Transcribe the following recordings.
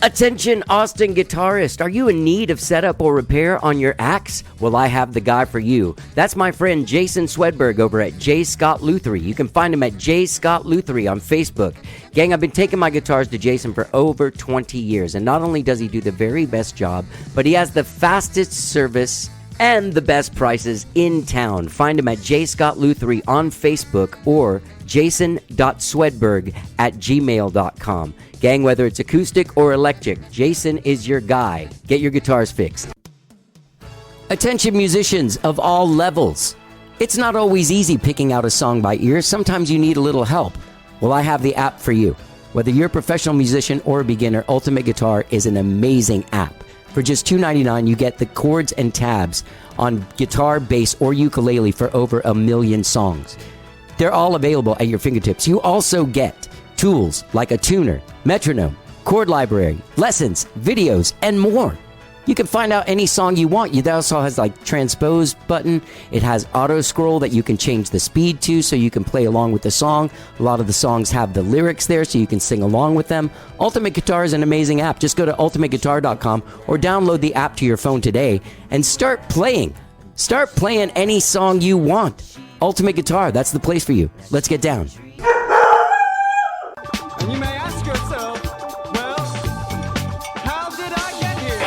Attention Austin guitarist, are you in need of setup or repair on your axe? Well, I have the guy for you. That's my friend Jason Swedberg over at J. Scott Lutherie. You can find him at J. Scott Lutherie on Facebook. Gang, I've been taking my guitars to Jason for over 20 years, and not only does he do the very best job, but he has the fastest service and the best prices in town. Find him at J. Scott Lutherie on Facebook or jason.swedberg@gmail.com. Gang, whether it's acoustic or electric, Jason is your guy. Get your guitars fixed. Attention musicians of all levels. It's not always easy picking out a song by ear. Sometimes you need a little help. Well, I have the app for you. Whether you're a professional musician or a beginner, Ultimate Guitar is an amazing app. For just $2.99, you get the chords and tabs on guitar, bass, or ukulele for over 1 million songs. They're all available at your fingertips. You also get tools like a tuner, metronome, chord library, lessons, videos, and more. You can find out any song you want. It also has like transpose button. It has auto scroll that you can change the speed to so you can play along with the song. A lot of the songs have the lyrics there so you can sing along with them. Ultimate Guitar is an amazing app. Just go to ultimateguitar.com or download the app to your phone today and start playing. Start playing any song you want. Ultimate Guitar, that's the place for you. Let's get down. And you may ask yourself, well, how did I get here?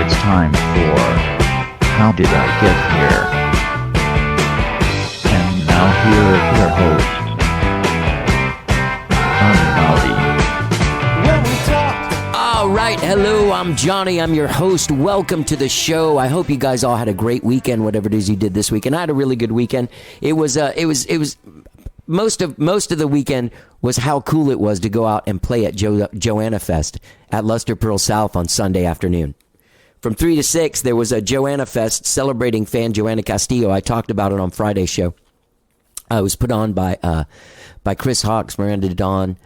It's time for How Did I Get Here? And now here is your host, All right, hello, I'm Johnny. I'm your host. Welcome to the show. I hope you guys all had a great weekend, whatever it is you did this weekend. I had a really good weekend. It was most of the weekend was how cool it was to go out and play at Joanna Fest at Luster Pearl South on Sunday afternoon. From 3 to 6, there was a Joanna Fest celebrating fan Joanna Castillo. I talked about it on Friday's show. It was put on by Chris Hawks, Miranda Dawn,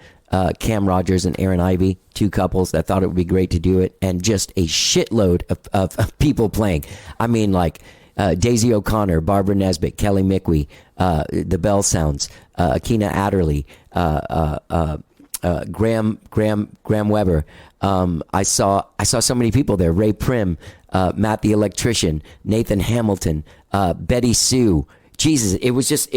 Cam Rogers and Aaron Ivey, two couples that thought it would be great to do it, and just a shitload of people playing. I mean, like Daisy O'Connor, Barbara Nesbitt, Kelly McWee, the Bell Sounds, Akina Adderley, Graham Weber. I saw so many people there. Ray Prim, Matt the Electrician, Nathan Hamilton, Betty Sue. Jesus, it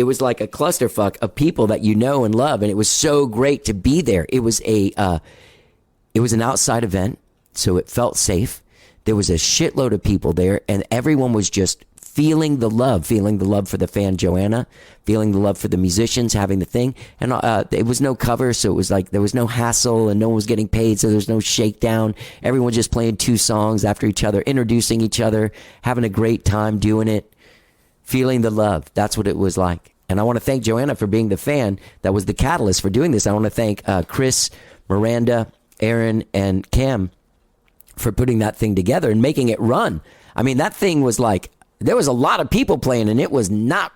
was like a clusterfuck of people that you know and love, and it was so great to be there. It was an outside event, so it felt safe. There was a shitload of people there, and everyone was just feeling the love for the fan Joanna, feeling the love for the musicians, having the thing. And it was no cover, so it was like there was no hassle, and no one was getting paid, so there was no shakedown. Everyone just playing 2 songs after each other, introducing each other, having a great time doing it. Feeling the love. That's what it was like. And I want to thank Joanna for being the fan that was the catalyst for doing this. I want to thank Chris, Miranda, Aaron, and Cam for putting that thing together and making it run. I mean, that thing was like, there was a lot of people playing, and it was not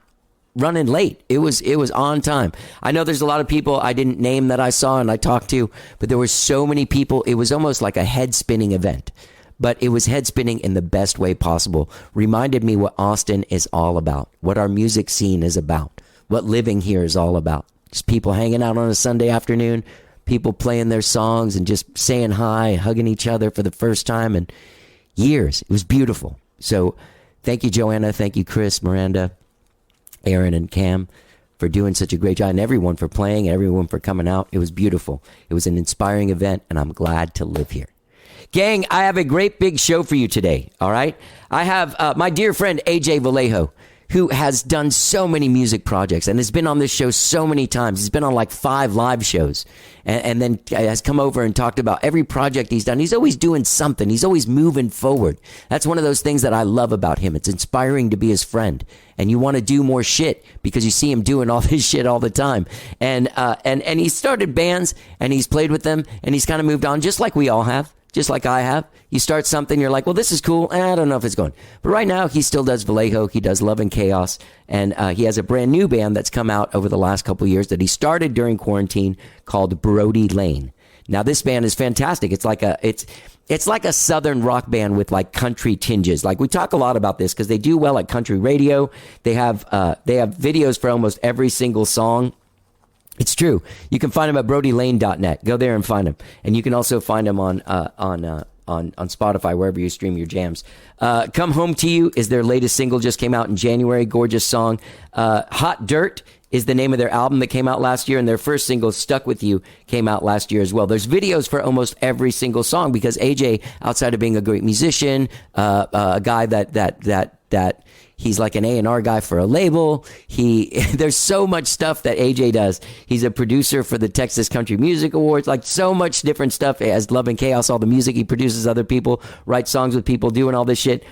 running late. It was on time. I know there's a lot of people I didn't name that I saw and I talked to, but there were so many people. It was almost like a head-spinning event. But it was head spinning in the best way possible. Reminded me what Austin is all about, what our music scene is about, what living here is all about. Just people hanging out on a Sunday afternoon, people playing their songs and just saying hi, hugging each other for the first time in years. It was beautiful. So thank you, Joanna. Thank you, Chris, Miranda, Aaron, and Cam for doing such a great job, and everyone for playing, everyone for coming out. It was beautiful. It was an inspiring event, and I'm glad to live here. Gang, I have a great big show for you today, all right? I have my dear friend AJ Vallejo, who has done so many music projects and has been on this show so many times. He's been on like 5 live shows and then has come over and talked about every project he's done. He's always doing something. He's always moving forward. That's one of those things that I love about him. It's inspiring to be his friend. And you want to do more shit because you see him doing all this shit all the time. And he started bands and he's played with them and he's kind of moved on just like we all have. Just like I have. You start something, you're like, well, this is cool. I don't know if it's going. But right now, he still does Vallejo. He does Love and Chaos. And he has a brand new band that's come out over the last couple of years that he started during quarantine called Brodie Lane. Now this band is fantastic. It's like a southern rock band with like country tinges. Like we talk a lot about this because they do well at country radio. They have videos for almost every single song. It's true. You can find them at brodielane.net. Go there and find them. And you can also find them on Spotify, wherever you stream your jams. Come Home to You is their latest single, just came out in January. Gorgeous song. Hot Dirt is the name of their album that came out last year, and their first single, Stuck With You, came out last year as well. There's videos for almost every single song because AJ, outside of being a great musician, a guy that he's like an A&R guy for a label. There's so much stuff that AJ does. He's a producer for the Texas Country Music Awards, like so much different stuff. As Love and Chaos, all the music he produces, other people, writes songs with people, doing all this shit.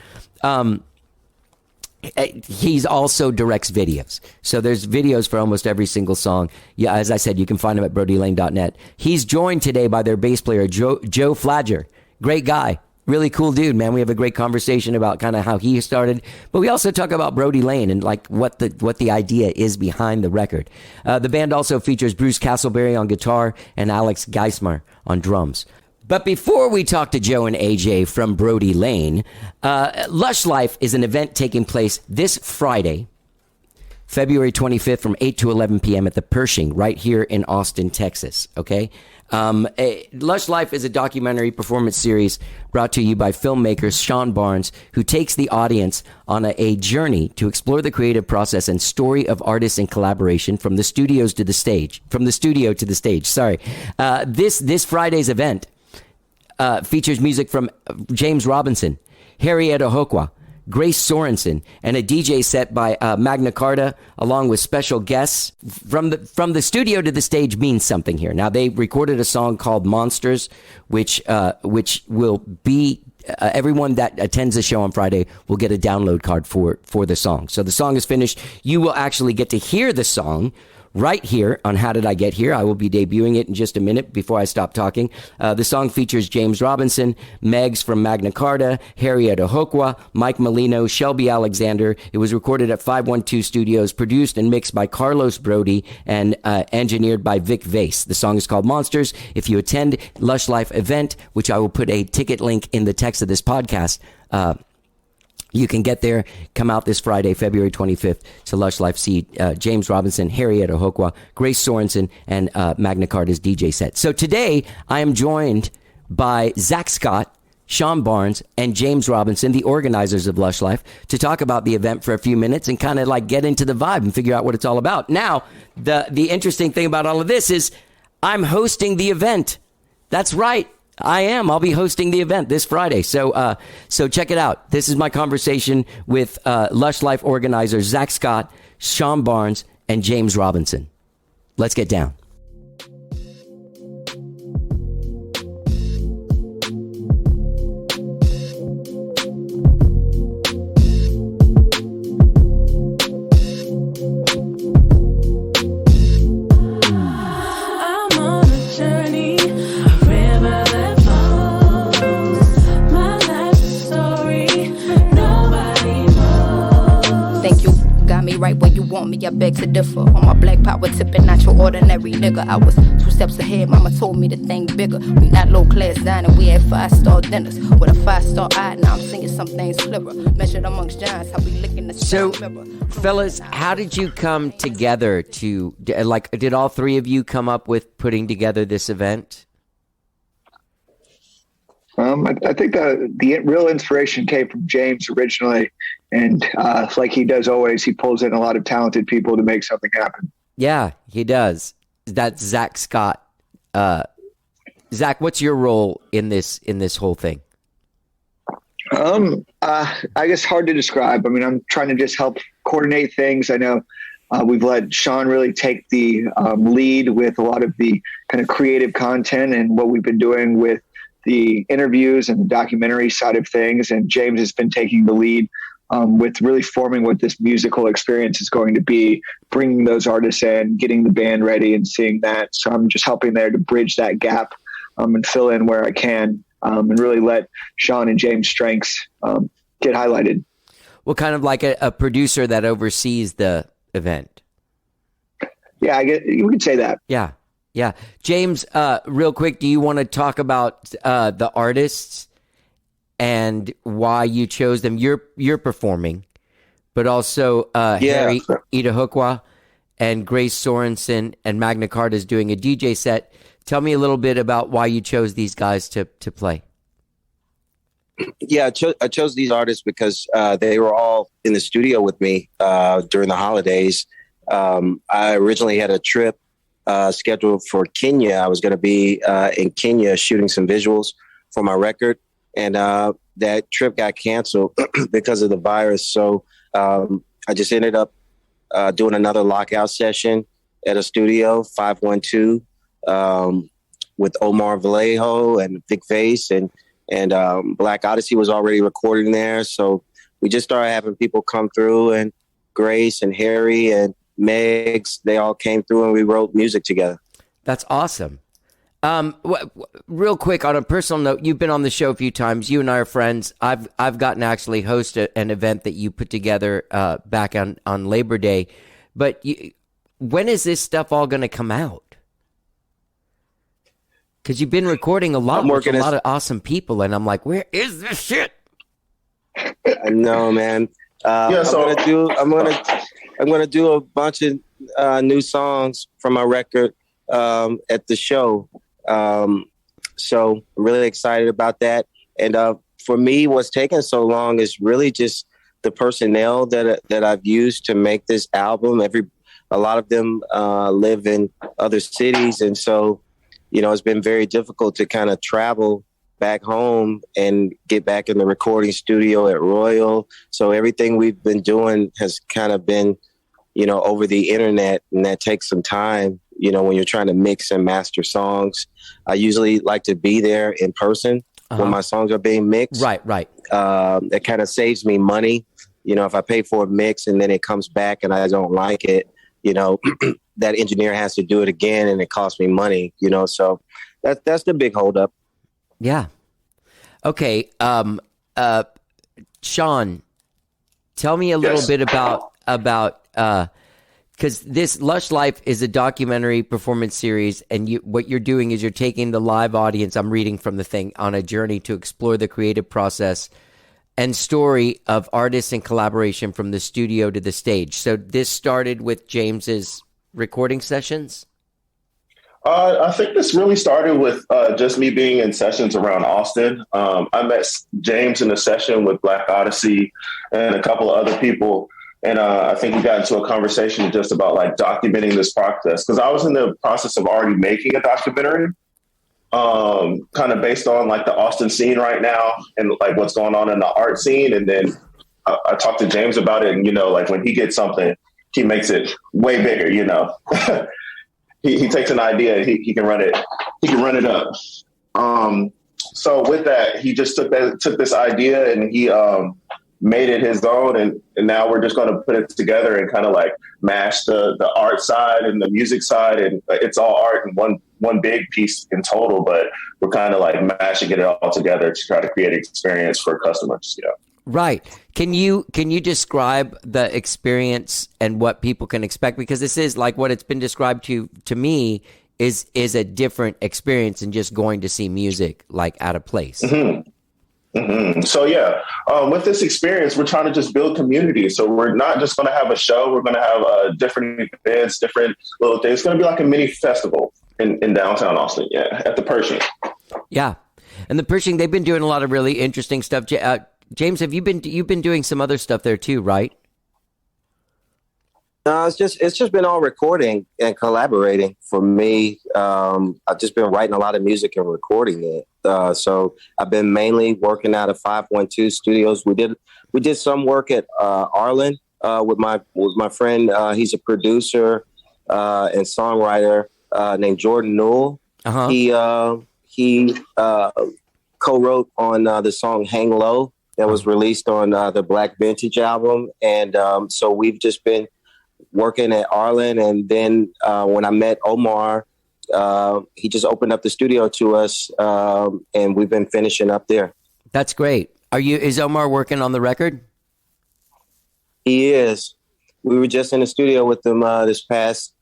He's also directs videos. So there's videos for almost every single song. Yeah, as I said, you can find him at brodielane.net. He's joined today by their bass player, Joe Flagger. Great guy. Really cool dude, man. We have a great conversation about kind of how he started, but we also talk about Brodie Lane and like what the idea is behind the record. The band also features Bruce Castleberry on guitar and Alex Geismar on drums. But before we talk to Joe and AJ from Brodie Lane, Lush Life is an event taking place this Friday, February 25th from 8 to 11 p.m. at the Pershing right here in Austin, Texas. Okay. Lush Life is a documentary performance series brought to you by filmmaker Sean Barnes, who takes the audience on a journey to explore the creative process and story of artists in collaboration from the studio to the stage. Sorry. This Friday's event features music from James Robinson, Harrietta Hokwa, Grace Sorensen, and a DJ set by Magna Carta, along with special guests. From the studio to the stage means something here. Now, they recorded a song called Monsters, which will be everyone that attends the show on Friday will get a download card for the song. So the song is finished. You will actually get to hear the song right here on How Did I Get Here. I will be debuting it in just a minute before I stop talking. The song features James Robinson, Megs from Magna Carta, Harrietta Hokwa, Mike Molino, Shelby Alexander. It was recorded at 512 Studios, produced and mixed by Carlos Brodie, and engineered by Vic Vase. The song is called Monsters. If you attend Lush Life event, which I will put a ticket link in the text of this podcast, you can get there. Come out this Friday, February 25th to Lush Life. See James Robinson, Harrietta Hokwa, Grace Sorensen, and Magna Carta's DJ set. So today, I am joined by Zach Scott, Sean Barnes, and James Robinson, the organizers of Lush Life, to talk about the event for a few minutes and kind of like get into the vibe and figure out what it's all about. Now, the interesting thing about all of this is I'm hosting the event. That's right. I am. I'll be hosting the event this Friday. So check it out. This is my conversation with Lush Life organizers Zach Scott, Sean Barnes, and James Robinson. Let's get down. Right where you want me, I beg to differ. On my black power tipping, not your ordinary nigga. I was 2 steps ahead, mama told me to think bigger. We not low class dining, we had 5-star dinners with a 5-star eye. Now I'm seeing some things clearer. Measured amongst giants, how we licking the mirror. Fellas, how did you come together to, like, did all three of you come up with putting together this event? I think the real inspiration came from James originally. And like he does always, he pulls in a lot of talented people to make something happen. Yeah, he does. That's Zach Scott. Zach, what's your role in this whole thing? I guess hard to describe. I mean, I'm trying to just help coordinate things. I know we've let Sean really take the lead with a lot of the kind of creative content and what we've been doing with the interviews and the documentary side of things. And James has been taking the lead with really forming what this musical experience is going to be, bringing those artists in, getting the band ready and seeing that. So I'm just helping there to bridge that gap and fill in where I can and really let Sean and James' strengths get highlighted. Well, kind of like a producer that oversees the event. Yeah, you could say that. Yeah. Yeah. James, real quick, do you want to talk about the artists and why you chose them? You're performing, but also Harry Itahukwa and Grace Sorensen and Magna Carta is doing a DJ set. Tell me a little bit about why you chose these guys to play. Yeah, I chose these artists because they were all in the studio with me during the holidays. I originally had a trip scheduled for Kenya. I was going to be in Kenya shooting some visuals for my record, and that trip got canceled because of the virus. So I just ended up doing another lockout session at a studio, 512, with Omar Vallejo and Vic Vase, and Black Odyssey was already recording there. So we just started having people come through, and Grace and Harry and Megs, they all came through and we wrote music together. That's awesome. Real quick, on a personal note, you've been on the show a few times. You and I are friends. I've gotten to actually host an event that you put together back on Labor Day. But when is this stuff all going to come out? Because you've been recording a lot with a lot of awesome people, and I'm like, where is this shit? I know, man. I'm gonna do a bunch of new songs from my record at the show. So I'm really excited about that. And for me, what's taken so long is really just the personnel that I've used to make this album. A lot of them live in other cities, and so it's been very difficult to kind of travel back home and get back in the recording studio at Royal. So everything we've been doing has kind of been, over the internet, and that takes some time, when you're trying to mix and master songs. I usually like to be there in person when my songs are being mixed. Right. That kind of saves me money. If I pay for a mix and then it comes back and I don't like it, that engineer has to do it again and it costs me money, so that's the big holdup. Yeah. Okay. Sean, tell me a little bit about because this Lush Life is a documentary performance series, and what you're doing is you're taking the live audience, I'm reading from the thing, on a journey to explore the creative process and story of artists and collaboration from the studio to the stage. So this started with James's recording sessions? I think this really started with just me being in sessions around Austin. I met James in a session with Black Odyssey and a couple of other people. And I think we got into a conversation just about like documenting this process, because I was in the process of already making a documentary kind of based on like the Austin scene right now and like what's going on in the art scene. And then I talked to James about it, and, like when he gets something, he makes it way bigger, He takes an idea and he can run it. He can run it up. So with that, he just took this idea and he made it his own. And now we're just going to put it together and kind of like mash the art side and the music side. And it's all art in one big piece in total, but we're kind of like mashing it all together to try to create an experience for customers. Right. Can you describe the experience and what people can expect? Because this is like what it's been described to me is a different experience than just going to see music like at a place. Mm-hmm. Mm-hmm. So with this experience, we're trying to just build community. So we're not just going to have a show. We're going to have different events, different little things. It's going to be like a mini festival in downtown Austin. Yeah, at the Pershing. Yeah, and the Pershing, they've been doing a lot of really interesting stuff. James, you've been doing some other stuff there too, right? No, it's just been all recording and collaborating for me. I've just been writing a lot of music and recording it. So I've been mainly working out of 512 Studios. We did some work at Arlen with my friend. He's a producer and songwriter named Jordan Newell. Uh-huh. He co-wrote on the song "Hang Low" that was released on the Black Vintage album, and so we've just been working at Arlen. And then when I met Omar, he just opened up the studio to us, and we've been finishing up there. That's great. Is Omar working on the record? He is. We were just in the studio with him this past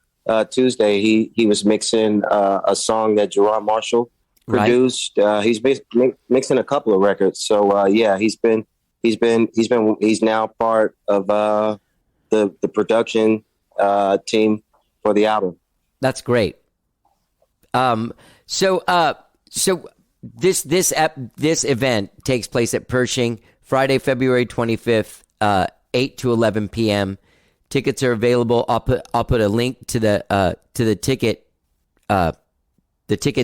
Tuesday, he was mixing a song that Gerard Marshall produced. He's mixing a couple of records. So yeah, he's now part of the production team for the album. That's great. So this event takes place at Pershing Friday, February 25th, 8 to 11 p.m. Tickets are available. I'll put a link to the ticket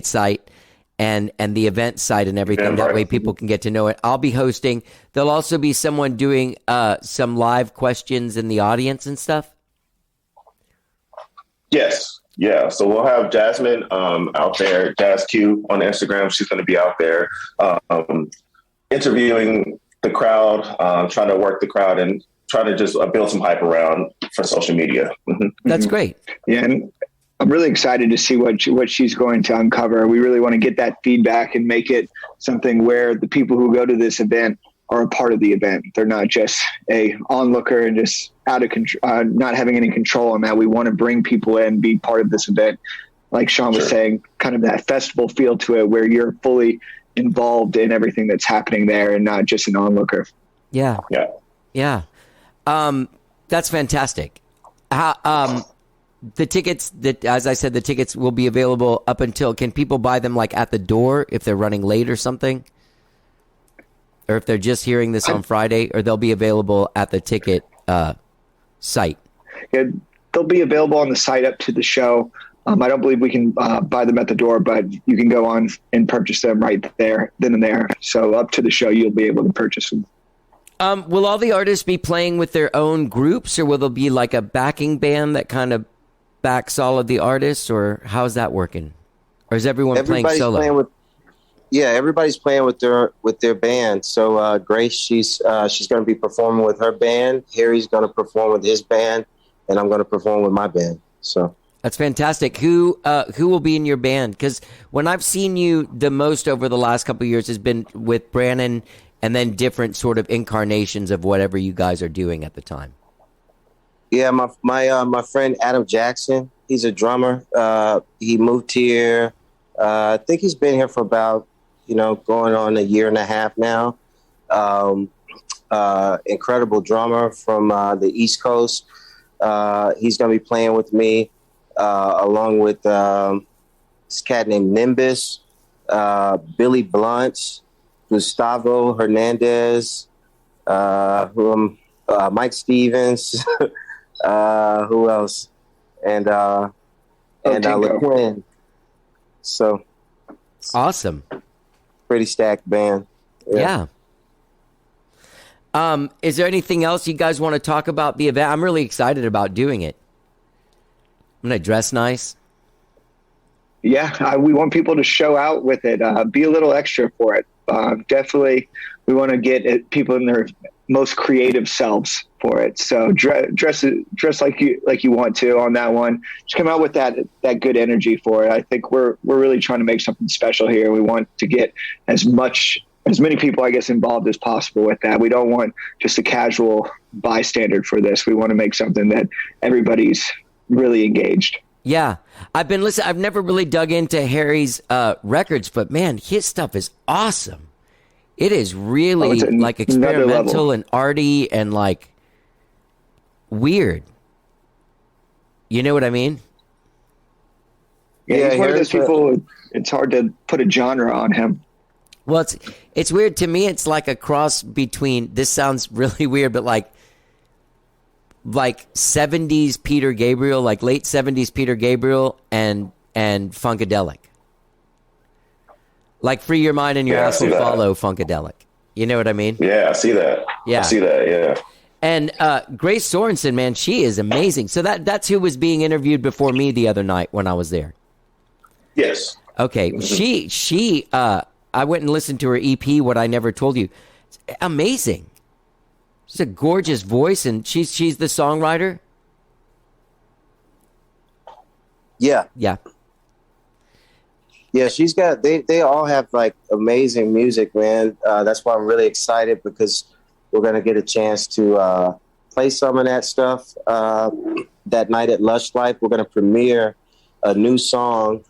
site and the event site and everything. That way people can get to know it. I'll be hosting. There'll also be someone doing some live questions in the audience and stuff. Yes. Yeah. So we'll have Jasmine out there, Jazz Q on Instagram. She's going to be out there interviewing the crowd, trying to work the crowd and trying to just build some hype around for social media. Mm-hmm. That's great. Yeah. And I'm really excited to see what she's going to uncover. We really want to get that feedback and make it something where the people who go to this event are a part of the event. They're not just a onlooker and just out of control, not having any control on that. We want to bring people in, be part of this event. Like Sean was saying, kind of that festival feel to it where you're fully involved in everything that's happening there and not just an onlooker. Yeah. Yeah. That's fantastic. The tickets as I said, the tickets will be available up until, can people buy them like at the door if they're running late or something? Or if they're just hearing this on Friday, or they'll be available at the ticket site? Yeah, they'll be available on the site up to the show. I don't believe we can buy them at the door, but you can go on and purchase them right there, then and there. So up to the show, you'll be able to purchase them. Will all the artists be playing with their own groups, or will there be like a backing band that kind of backs all of the artists, or how's that working? Or is everyone playing solo? Everybody's playing with their band. So Grace, she's going to be performing with her band. Harry's going to perform with his band, and I'm going to perform with my band. So that's fantastic. Who will be in your band? Because when I've seen you the most over the last couple of years has been with Brannon, and then different sort of incarnations of whatever you guys are doing at the time. Yeah, my friend Adam Jackson, he's a drummer. He moved here. I think he's been here for about, going on a year and a half now. Incredible drummer from the East Coast. He's going to be playing with me along with this cat named Nimbus, Billy Blunt, Gustavo Hernandez, Mike Stevens, who else? And LaQuinn. So awesome. Pretty stacked band. Yeah. Is there anything else you guys want to talk about the event? I'm really excited about doing it. I'm going to dress nice. Yeah, we want people to show out with it. Be a little extra for it. Definitely, we want to get people in their most creative selves for it. So dress like you want to on that one. Just come out with that good energy for it. I think we're really trying to make something special here. We want to get as many people, I guess, involved as possible with that. We don't want just a casual bystander for this. We want to make something that everybody's really engaged. Yeah, I've been listening. I've never really dug into Harry's records, but man, his stuff is awesome. It is really like experimental and arty and like weird. You know what I mean? Yeah, he's one of those people. It's hard to put a genre on him. Well, it's weird to me. It's like a cross between. This sounds really weird, but like 70s Peter Gabriel, like late 70s Peter Gabriel and Funkadelic. Like Free Your Mind and Your Ass Will Follow Funkadelic. You know what I mean? Yeah, I see that. Yeah. I see that, yeah. And Grace Sorensen, man, she is amazing. So that's who was being interviewed before me the other night when I was there. Yes. Okay. Mm-hmm. She I went and listened to her EP, What I Never Told You. It's amazing. She's a gorgeous voice, and she's the songwriter. Yeah. She's got. They all have like amazing music, man. That's why I'm really excited because we're gonna get a chance to play some of that stuff that night at Lush Life, we're going to premiere a new song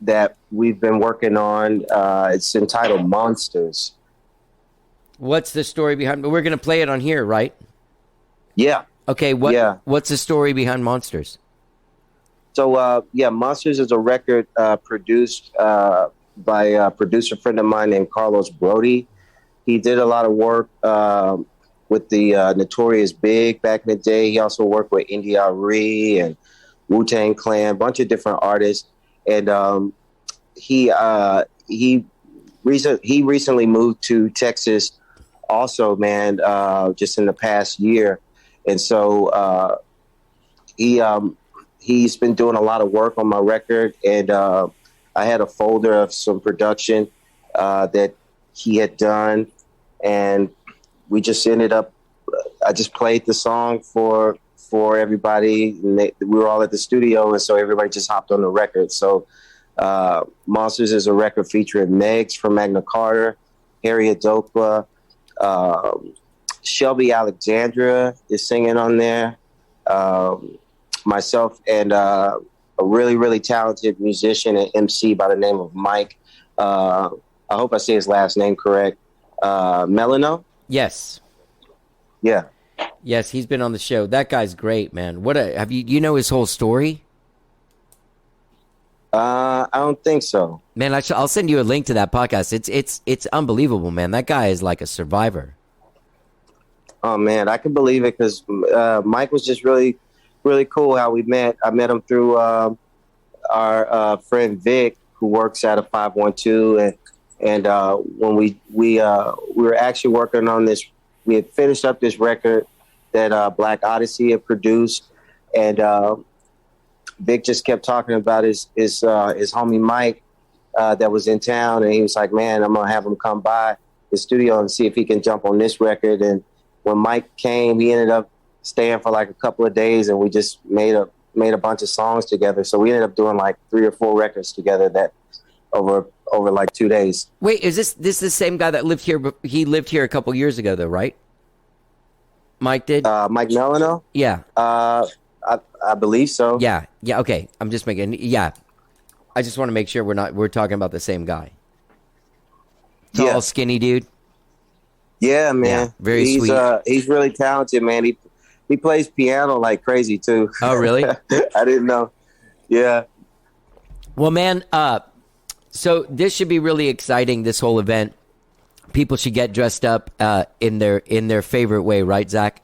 that we've been working on. It's entitled Monsters. What's the story behind? We're going to play it on here, right? Yeah. Okay. What's the story behind Monsters? So, Monsters is a record produced by a producer friend of mine named Carlos Brodie. He did a lot of work with the Notorious Big back in the day. He also worked with Lutherie and Wu-Tang Clan, a bunch of different artists. And he recently moved to Texas also, man, just in the past year. And so he's been doing a lot of work on my record. And I had a folder of some production that he had done. And we just ended up, I just played the song for everybody. And we were all at the studio, and so everybody just hopped on the record. So Monsters is a record featuring Megs from Magna Carta, Harriet Dokla, Shelby Alexandra is singing on there, myself, and a really, really talented musician and MC by the name of Mike. I hope I say his last name correct. Melano? Yes. Yeah. Yes, he's been on the show. That guy's great, man. Have you know his whole story? I don't think so. Man, I'll send you a link to that podcast. It's unbelievable, man. That guy is like a survivor. Oh man, I can believe it because Mike was just really, really cool. How we met. I met him through our friend Vic, who works at a 512, and when we were actually working on this. We had finished up this record that Black Odyssey had produced, and Vic just kept talking about his homie Mike that was in town, and he was like, "Man, I'm gonna have him come by the studio and see if he can jump on this record." And when Mike came, he ended up staying for like a couple of days, and we just made a bunch of songs together. So we ended up doing like 3 or 4 records together that over like 2 days. Wait, is this the same guy that lived here? He lived here a couple years ago, though, right? Mike did. Mike Melano? Yeah. I believe so. Yeah. Okay. I'm just making. Yeah. I just want to make sure we're talking about the same guy. Tall, skinny dude. Yeah, man. Yeah, very sweet. He's really talented, man. He plays piano like crazy too. Oh, really? I didn't know. Yeah. Well, man. So this should be really exciting. This whole event. People should get dressed up in their favorite way, right, Zach?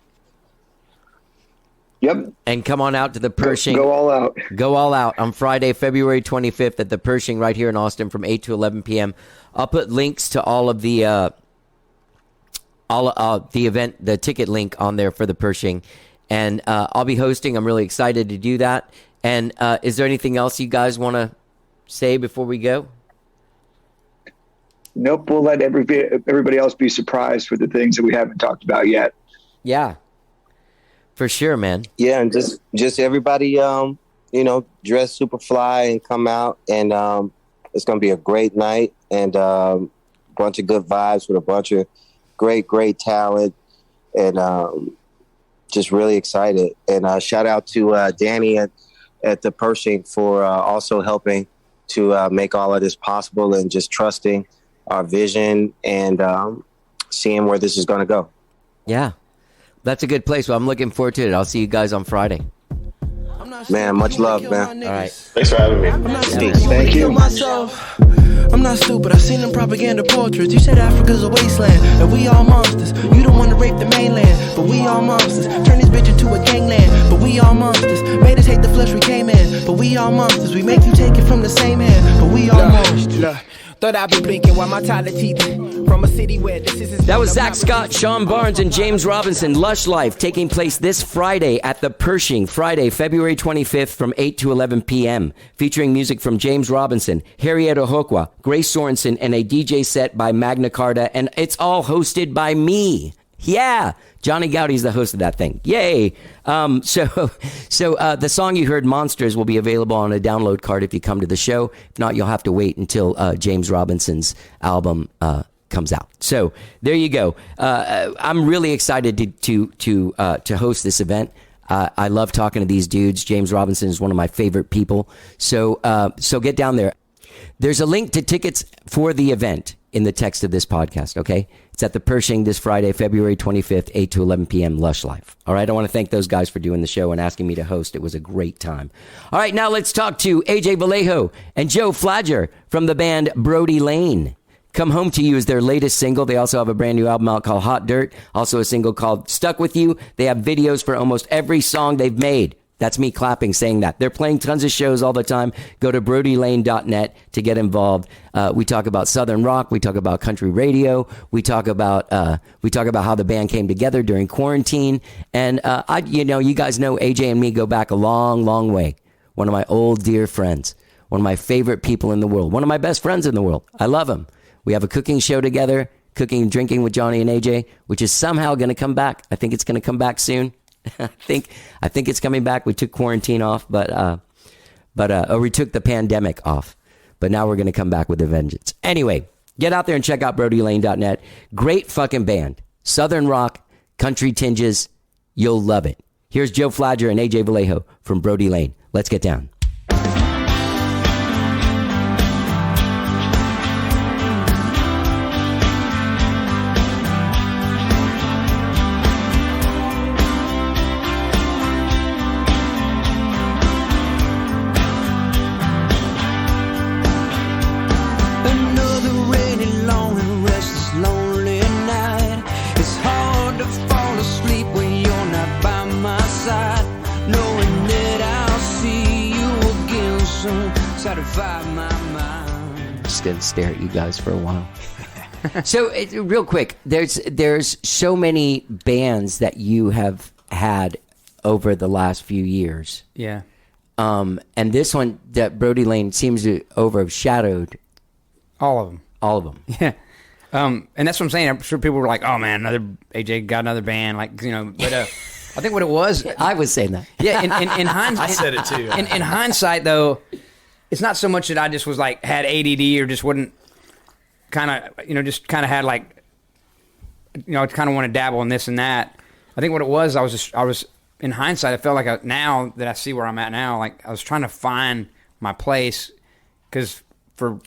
Yep. And come on out to the Pershing. Go all out. Go all out on Friday, February 25th at the Pershing right here in Austin from 8 to 11 p.m. I'll put links to all of the event, the ticket link on there for the Pershing. And I'll be hosting. I'm really excited to do that. And is there anything else you guys want to say before we go? Nope. We'll let everybody else be surprised with the things that we haven't talked about yet. Yeah. For sure, man. Yeah, and just everybody, dress super fly and come out, and it's gonna be a great night and a bunch of good vibes with a bunch of great talent, and just really excited. And shout out to Danny at the Pershing for also helping to make all of this possible and just trusting our vision and seeing where this is going to go. Yeah. That's a good place. Well, I'm looking forward to it. I'll see you guys on Friday. Man, much love, man. All right. Thanks for having me. Thank you. I'm not stupid, I seen them propaganda portraits. You said Africa's a wasteland, and we all monsters. You don't wanna rape the mainland, but we all monsters. Turn this bitch into a gangland, but we all monsters. Made us hate the flesh we came in, but we all monsters. We make you take it from the same hand, but we all monsters. Thought I'd be blinking while my Tyler teeth from a city where this is. That was Zach Scott, Sean Barnes, and James Robinson. Lush Life taking place this Friday at the Pershing. Friday, February 25th from 8 to 11 p.m. Featuring music from James Robinson, Harriet Ohokwa, Grace Sorensen, and a DJ set by Magna Carta. And it's all hosted by me. Yeah. Johnny Gowdy's the host of that thing. Yay. So the song you heard, Monsters, will be available on a download card if you come to the show. If not, you'll have to wait until James Robinson's album comes out. So there you go. I'm really excited to host this event. I love talking to these dudes. James Robinson is one of my favorite people. So get down there. There's a link to tickets for the event in the text of this podcast, okay? It's at the Pershing this Friday, February 25th, 8 to 11 p.m., Lush Live. All right, I want to thank those guys for doing the show and asking me to host. It was a great time. All right, now let's talk to AJ Vallejo and Joe Flagger from the band Brodie Lane. Come Home to You is their latest single. They also have a brand new album out called Hot Dirt, also a single called Stuck With You. They have videos for almost every song they've made. That's me clapping, saying that. They're playing tons of shows all the time. Go to brodielane.net to get involved. We talk about Southern rock. We talk about country radio. We talk about how the band came together during quarantine. And you guys know AJ and me go back a long, long way. One of my old dear friends. One of my favorite people in the world. One of my best friends in the world. I love him. We have a cooking show together, Cooking and Drinking with Johnny and AJ, which is somehow going to come back. I think it's going to come back soon. I think it's coming back. We took quarantine off, or we took the pandemic off, but now we're going to come back with a vengeance. Anyway, get out there and check out brodielane.net. Great fucking band. Southern rock, country tinges. You'll love it. Here's Joe Flagger and AJ Vallejo from Brodie Lane. Let's get down. Just gonna stare at you guys for a while. So real quick, there's so many bands that you have had over the last few years. Yeah. And this one, that Brodie Lane, seems to overshadowed all of them. All of them. Yeah. And that's what I'm saying. I'm sure people were like, "Oh man, AJ got another band," But I think what it was, I was saying that. Yeah. In hindsight, I said it too. In hindsight, though, it's not so much that I just was like had ADD or just wouldn't kind of had like, I kind of want to dabble in this and that. I think what it was, I was in hindsight, I felt like now that I see where I'm at now, like I was trying to find my place, because for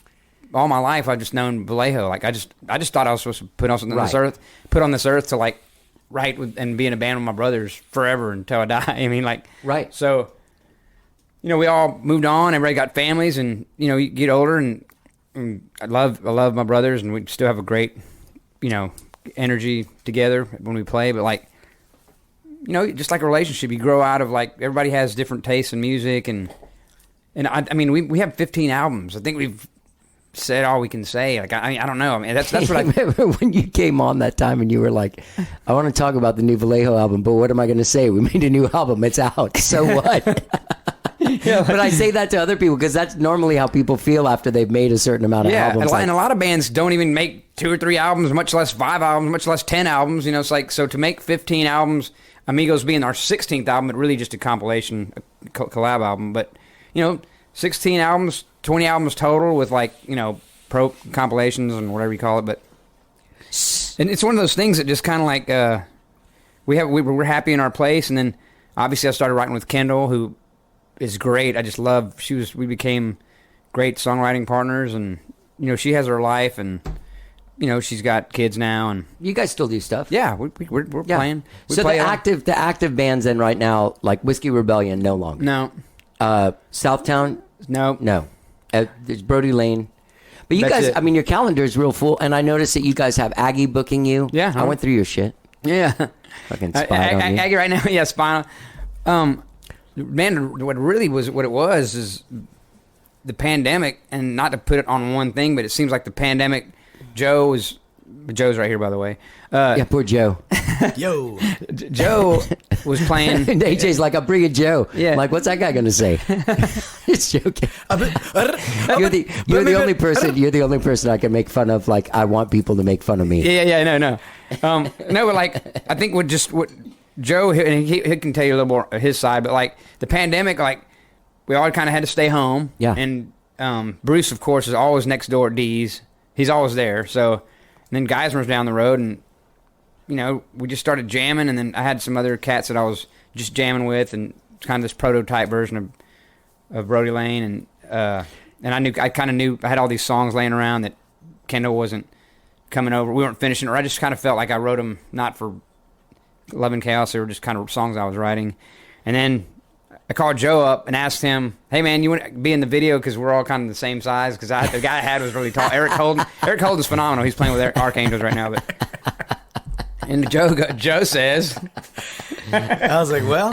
all my life I've just known Vallejo. Like I just thought I was supposed to put on this earth to like write and be in a band with my brothers forever until I die. I mean, like, right. So, we all moved on. Everybody got families, and you get older, and I love my brothers, and we still have a great, energy together when we play. But like, just like a relationship, you grow out of like everybody has different tastes in music, and I mean we have 15 albums. I think we've said all we can say. Like I don't know. I mean that's what I remember when you came on that time and you were like, I want to talk about the new Vallejo album, but what am I going to say? We made a new album. It's out. So what? Yeah, but I say that to other people because that's normally how people feel after they've made a certain amount of albums. And a lot of bands don't even make 2 or 3 albums, much less 5 albums, much less 10 albums. It's like, so to make 15 albums, Amigos being our 16th album, but really just a compilation, a collab album. But, 16 albums, 20 albums total with like, pro compilations and whatever you call it. But, and it's one of those things that just kind of like, we're happy in our place. And then obviously I started writing with Kendall, who is great. I just love, we became great songwriting partners, and, she has her life, and, she's got kids now, and you guys still do stuff. Yeah, we're playing. So the active bands then right now, like Whiskey Rebellion, no longer. No. Southtown, no. There's Brodie Lane, but you guys, I mean, your calendar is real full, and I noticed that you guys have Aggie booking you. Yeah, I went through your shit. Yeah, fucking spied on you. Aggie right now, yeah, spinal. Man, what it was is the pandemic, and not to put it on one thing, but it seems like the pandemic. Joe's right here, by the way. Yeah, poor Joe. Yo, Joe was playing. And AJ's like, I'm bringing Joe. Yeah. I'm like, what's that guy gonna say? It's joking. You're the only person I can make fun of. Like, I want people to make fun of me. Yeah, no. No, but like, I think what Joe, and he can tell you a little more of his side, but like the pandemic, like we all kind of had to stay home. Yeah. And Bruce, of course, is always next door at D's. He's always there. So, and then Geismer's down the road, and we just started jamming. And then I had some other cats that I was just jamming with, and kind of this prototype version of Brodie Lane, and I kind of knew I had all these songs laying around that Kendall wasn't coming over. We weren't finishing, or I just kind of felt like I wrote them not for Love and Chaos. They were just kind of songs I was writing. And then I called Joe up and asked him, "Hey man, you want to be in the video?" Because we're all kind of the same size. Because the guy I had was really tall. Eric Holden. Eric Holden's phenomenal. He's playing with Archangels right now. But and Joe says, I was like, well,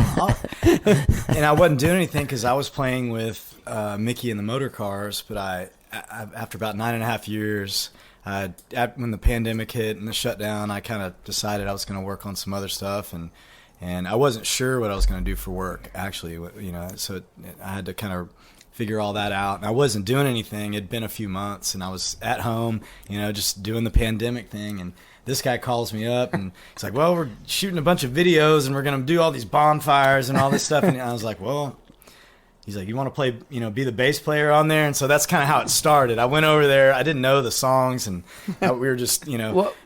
and I wasn't doing anything because I was playing with Mickey in the motor cars. But I after about 9.5 years, when the pandemic hit and the shutdown, I kind of decided I was going to work on some other stuff, and I wasn't sure what I was going to do for work, actually, so I had to kind of figure all that out. And I wasn't doing anything. It'd been a few months, and I was at home, just doing the pandemic thing. And this guy calls me up, and he's like, well, we're shooting a bunch of videos, and we're going to do all these bonfires and all this stuff. And I was like, well, he's like, you want to play, be the bass player on there? And so that's kind of how it started. I went over there. I didn't know the songs, and we were just,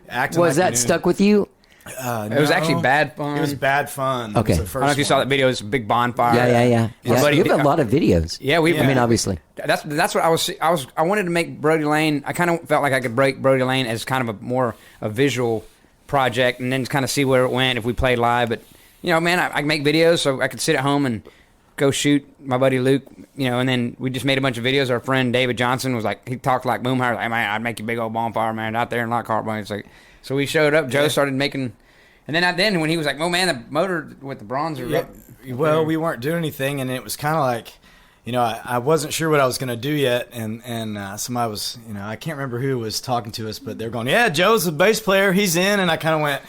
acting. Was like that stuck with you? It was actually bad fun. It was bad fun. Okay. It was the I don't know if you saw that video. It's a big bonfire. Yeah. You have a lot of videos. Yeah, I mean, obviously. That's what I wanted to make Brodie Lane. I kind of felt like I could break Brodie Lane as kind of a visual project, and then kind of see where it went if we played live. But man, I make videos, so I could sit at home and go shoot my buddy Luke. And then we just made a bunch of videos. Our friend David Johnson was like, he talked like Boomhauer, like, man, I'd make you a big old bonfire, man, out there in Lockhart. It's like. So we showed up. Joe started making, and then when he was like, "Oh man, the motor with the bronze are up." Well, we weren't doing anything, and it was kind of like, I wasn't sure what I was going to do yet, and somebody was, I can't remember who was talking to us, but they're going, "Yeah, Joe's the bass player, he's in," and I kind of went,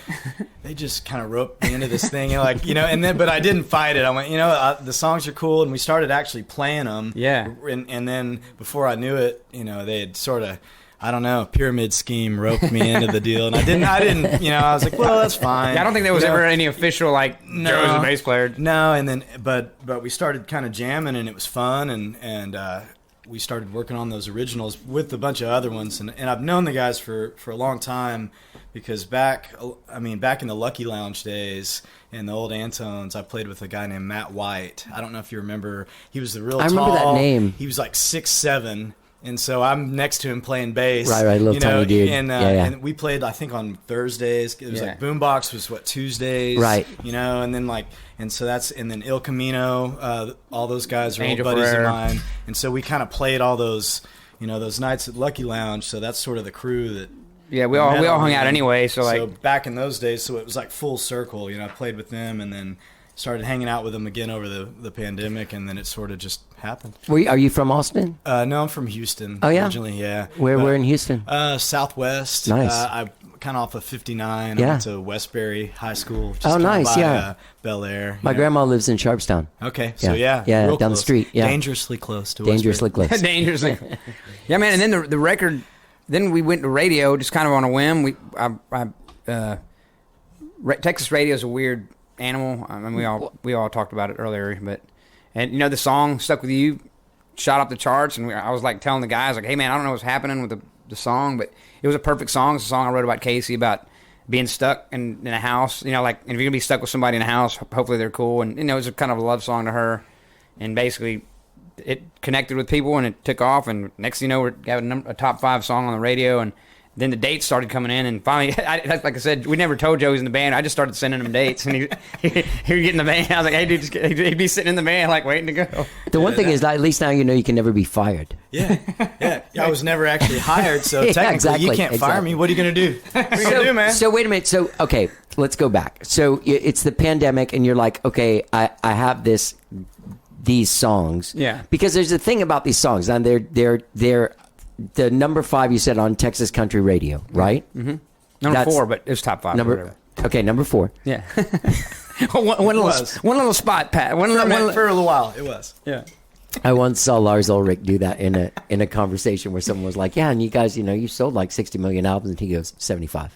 they just kind of roped me into this thing, and then, but I didn't fight it. I went, the songs are cool, and we started actually playing them. Yeah, and then before I knew it, they had sort of, I don't know, pyramid scheme roped me into the deal, and I didn't, I was like, well, that's fine. Yeah, I don't think there was ever any official, Joe's a bass player. No, and then, but we started kind of jamming, and it was fun, and we started working on those originals with a bunch of other ones, and I've known the guys for a long time, because back in the Lucky Lounge days, in the old Antones, I played with a guy named Matt White. I don't know if you remember, he was the real tall. I remember that name. He was like 6'7", and so I'm next to him playing bass. Right, little tiny dude. And we played, I think, on Thursdays. It was like Boombox was Tuesdays. Right. And then and then Il Camino, all those guys are Angel old buddies Ferrer. of mine. And so we kind of played all those, those nights at Lucky Lounge. So that's sort of the crew that. Yeah, we all hung out anyway. So back in those days, so it was like full circle. I played with them, and then started hanging out with them again over the pandemic, and then it sort of just happened. Are you from Austin? No, I'm from Houston. Oh, yeah? Originally, yeah. Where in Houston? Southwest. Nice. I kind of off of 59. Yeah. I went to Westbury High School. Just Oh, nice, by, yeah. Bel Air. My grandma lives in Sharpstown. Okay, so Yeah, real down the close. street, yeah. Dangerously close to Dangerously Westbury. close. dangerously. Yeah, man. And then the record. Then we went to radio, just kind of on a whim. Texas radio is a weird animal. I mean, we all talked about it earlier, and the song "Stuck with You" shot up the charts, and I was like telling the guys, like, "Hey, man, I don't know what's happening with the song, but it was a perfect song. It's a song I wrote about Casey, about being stuck in a house. And if you're gonna be stuck with somebody in a house, hopefully they're cool. And it's a kind of a love song to her, and basically it connected with people, and it took off. And next thing you know, we're having a top 5 song on the radio, and then the dates started coming in, and finally, like I said, we never told Joe he was in the band. I just started sending him dates, and he would get in the band. I was like, hey, dude, he'd be sitting in the band, like, waiting to go. The one thing is, at least now you can never be fired. Yeah. I was never actually hired, so Yeah, technically exactly, you can't fire me. What are you going to do? What are you going to do, man? So wait a minute. So, okay, let's go back. So it's the pandemic, and you're like, okay, I have these songs. Yeah. Because there's a thing about these songs, and they're the number 5 you said on Texas Country Radio, right? Mm-hmm. Number 4, but it was top 5. Okay, number 4. Yeah. one little spot, Pat. For a little while, it was. Yeah. I once saw Lars Ulrich do that in a conversation where someone was like, "Yeah, and you guys, you sold like 60 million albums," and he goes, 75.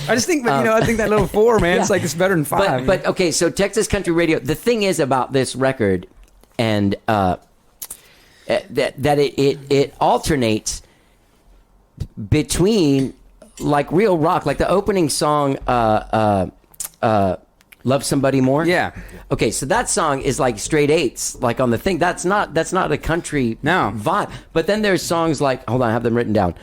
I just think, I think that little 4, man, it's like it's better than 5. But okay, so Texas Country Radio. The thing is about this record, and that it alternates between like real rock, like the opening song, Love Somebody More? Yeah. Okay, so that song is like straight eights, like on the thing. That's not a country vibe. But then there's songs like, hold on, I have them written down.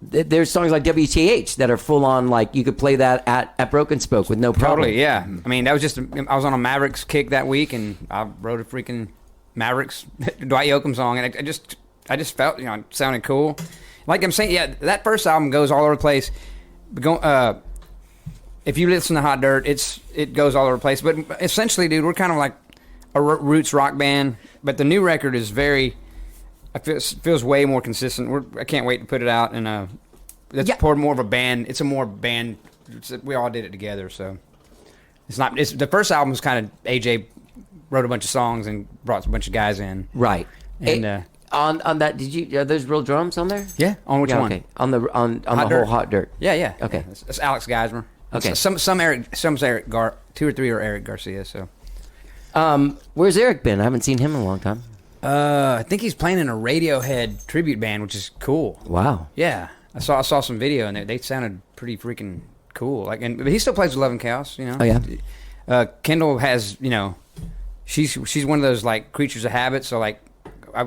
There's songs like WTH that are full on, like you could play that at Broken Spoke with no problem. Totally, yeah. I mean, that was I was on a Mavericks kick that week, and I wrote a freaking Mavericks Dwight Yoakam song, and I just felt, it sounded cool. Like I'm saying, yeah, that first album goes all over the place. If you listen to Hot Dirt, it goes all over the place. But essentially, dude, we're kind of like a roots rock band. But the new record is feels way more consistent. I can't wait to put it out. And it's more of a band. It's a more band. We all did it together, so it's not. It's the first album was kind of AJ wrote a bunch of songs and brought a bunch of guys in. Right. And on that, are those real drums on there? Yeah. On which one? Okay. On the whole Hot Dirt. Yeah. Okay. It's Alex Geismer. Okay. Some Eric, 2 or 3 are Eric Garcia. So, where's Eric been? I haven't seen him in a long time. I think he's playing in a Radiohead tribute band, which is cool. Wow. Yeah, I saw some video and they sounded pretty freaking cool. But he still plays with Love and Chaos. Oh yeah. Kendall has, she's one of those like creatures of habit. So like,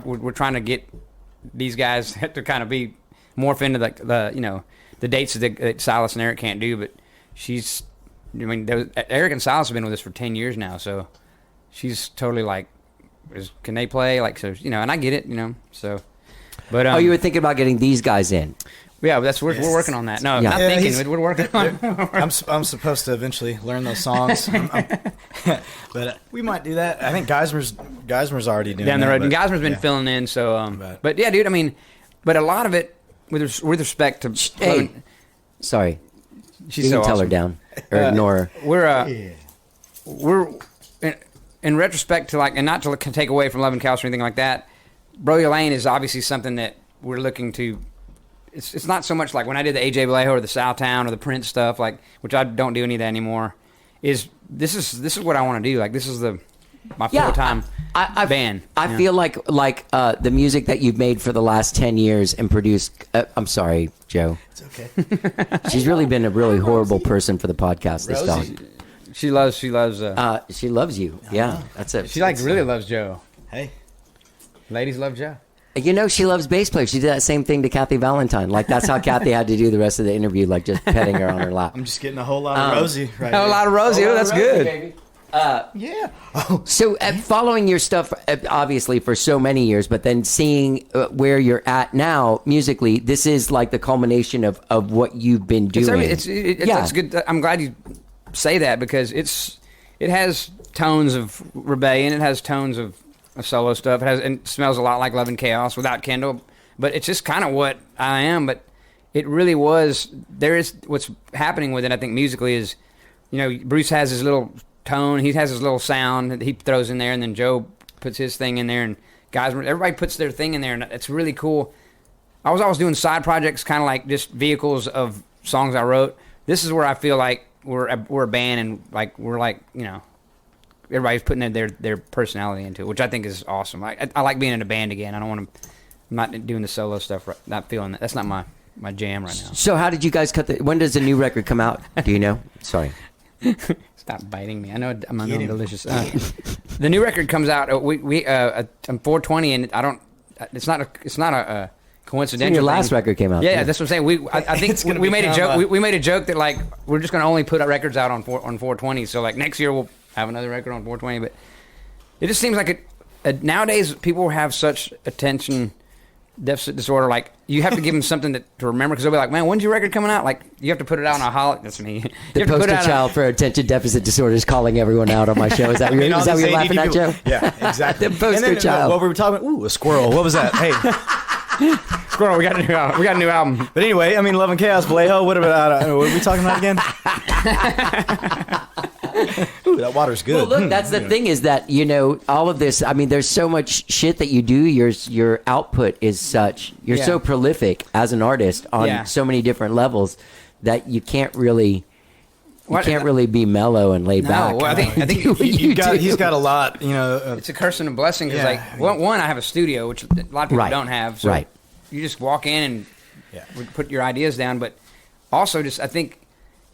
we're trying to get these guys to kind of be morph into the dates that Silas and Eric can't do, but Eric and Silas have been with us for 10 years now, so she's totally like, can they play? Like, so, and I get it, so. But you were thinking about getting these guys in? Yeah, we're working on that. No, not thinking. We're working on it. I'm supposed to eventually learn those songs, but we might do that. I think Geismer's already doing down the road. that. And Geismer's been filling in, so. But yeah, dude. I mean, but a lot of it with respect to. Hey, sorry. She's you so can tell awesome. her down or ignore her. We're in retrospect to and not to take away from Love and Chaos or anything like that. Brodie Lane is obviously something that we're looking to. It's not so much like when I did the AJ Vallejo or the Southtown or the Prince stuff, which I don't do any of that anymore. This is what I want to do. Like, this is my full-time band. I feel like the music that you've made for the last 10 years and produced. I'm sorry, Joe. It's okay. She's really been a really horrible person for the podcast. This dog. She loves. She loves you. Yeah, that's it. She really loves Joe. Hey, ladies love Joe. She loves bass players. She did that same thing to Kathy Valentine. Like, that's how Kathy had to do the rest of the interview, like just petting her on her lap. I'm just getting a whole lot of Rosie right A here. lot of Rosie. Oh, that's good. Baby. Yeah. So following your stuff, obviously, for so many years, but then seeing where you're at now musically, this is like the culmination of what you've been doing. It's good. I'm glad you say that, because it has tones of rebellion. It has tones of solo stuff. It smells a lot like Love and Chaos without Kendall, but it's just kind of what I am. But it really was. There is what's happening with it. I think musically is, Bruce has his little tone. He has his little sound that he throws in there, and then Joe puts his thing in there, and guys, everybody puts their thing in there, and it's really cool. I was always doing side projects, kind of like just vehicles of songs I wrote. This is where I feel like we're a band, and like we're like everybody's putting their personality into it, which I think is awesome. I like being in a band again. I don't want to. I'm not doing the solo stuff. Not feeling that. That's not my jam right now. So how did you guys cut when does the new record come out? Do you know? Sorry. Stop biting me. I know I'm delicious. The new record comes out. I'm 420, and I don't. It's not a coincidental. Your last record came out. Yeah, that's what I'm saying. I think we made a joke. We made a joke that like we're just going to only put out records out on 420. So like next year we'll have another record on 420. But it just seems like nowadays people have such attention deficit disorder. Like you have to give them something to remember, because they'll be like, "Man, when's your record coming out?" Like you have to put it out on a holiday. That's me. The poster child for attention deficit disorder is calling everyone out on my show. Is that what you're laughing at, Joe? Yeah, exactly. The poster child. What were we talking about? Ooh, a squirrel. What was that? Hey. Squirrel, we got a new album. But anyway, I mean, Love and Chaos, Vallejo. What are we talking about again? Ooh, that water's good. Well, look, that's the thing is that, all of this, I mean, there's so much shit that you do. Your output is such, you're so prolific as an artist on so many different levels that you can't really be mellow and laid back. Well, I think he's got a lot, it's a curse and a blessing, because one, I have a studio, which a lot of people don't have. So you just walk in and put your ideas down. But also just, I think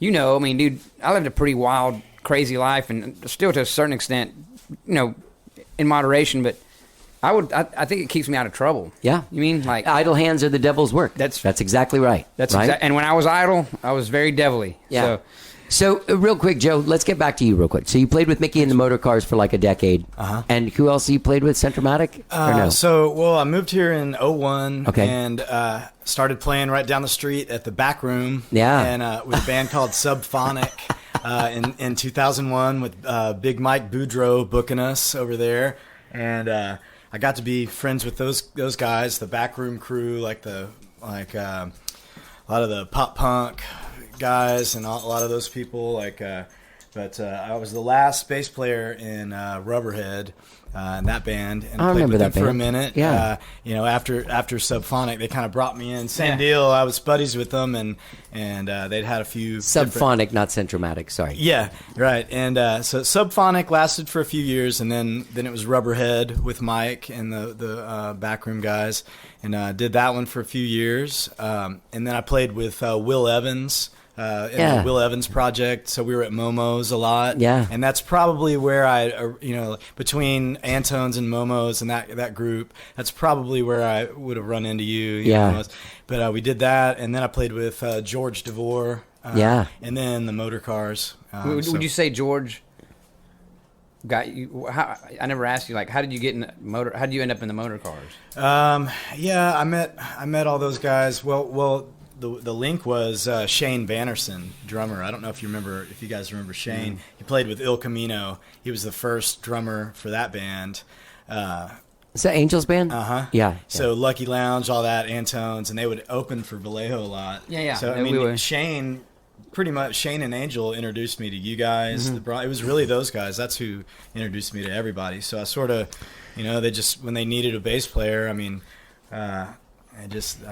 I mean, dude, I lived a pretty wild, crazy life, and still to a certain extent, in moderation, but I think it keeps me out of trouble. Yeah. You mean like idle hands are the devil's work? That's exactly right. That's right? And when I was idle, I was very devilly. Yeah. So real quick, Joe, let's get back to you real quick. So you played with Mickey and the Motor Cars for like a decade. And who else you played with? Centromatic? Or no? So I moved here in 01 Okay. and started playing right down the street at the Back Room. Yeah. And with a band called Subphonic in 2001 with Big Mike Boudreaux booking us over there. And I got to be friends with those guys, the Back Room crew, a lot of the pop punk guys and a lot of those people. But I was the last bass player in Rubberhead in that band, and I played remember with that them for a band. minute. Yeah. After Subphonic, they kind of brought me in. Same deal. I was buddies with them, and they'd had a few Subphonic, not Centromatic. Sorry. Yeah, right. And so Subphonic lasted for a few years, and then it was Rubberhead with Mike and the Backroom guys, and did that one for a few years. And then I played with Will Evans. In the Will Evans project, so we were at Momo's a lot. Yeah. And that's probably where I, between Antones and Momo's and that group, that's probably where I would have run into you. Yeah. But we did that, and then I played with George DeVore. And then the Motor Cars. Would you say George got you? I never asked you, like, how did you get in motor? How did you end up in the Motor Cars? I met all those guys. Well. The link was Shane Bannerson, drummer. I don't know if you guys remember Shane. He played with Il Camino. He was the first drummer for that band. Is that Angels Band? Yeah. So Lucky Lounge, all that, Antones, and they would open for Vallejo a lot. Yeah. So Shane, pretty much Shane and Angel introduced me to you guys. It was really those guys. That's who introduced me to everybody. So I sort of, they just, when they needed a bass player, I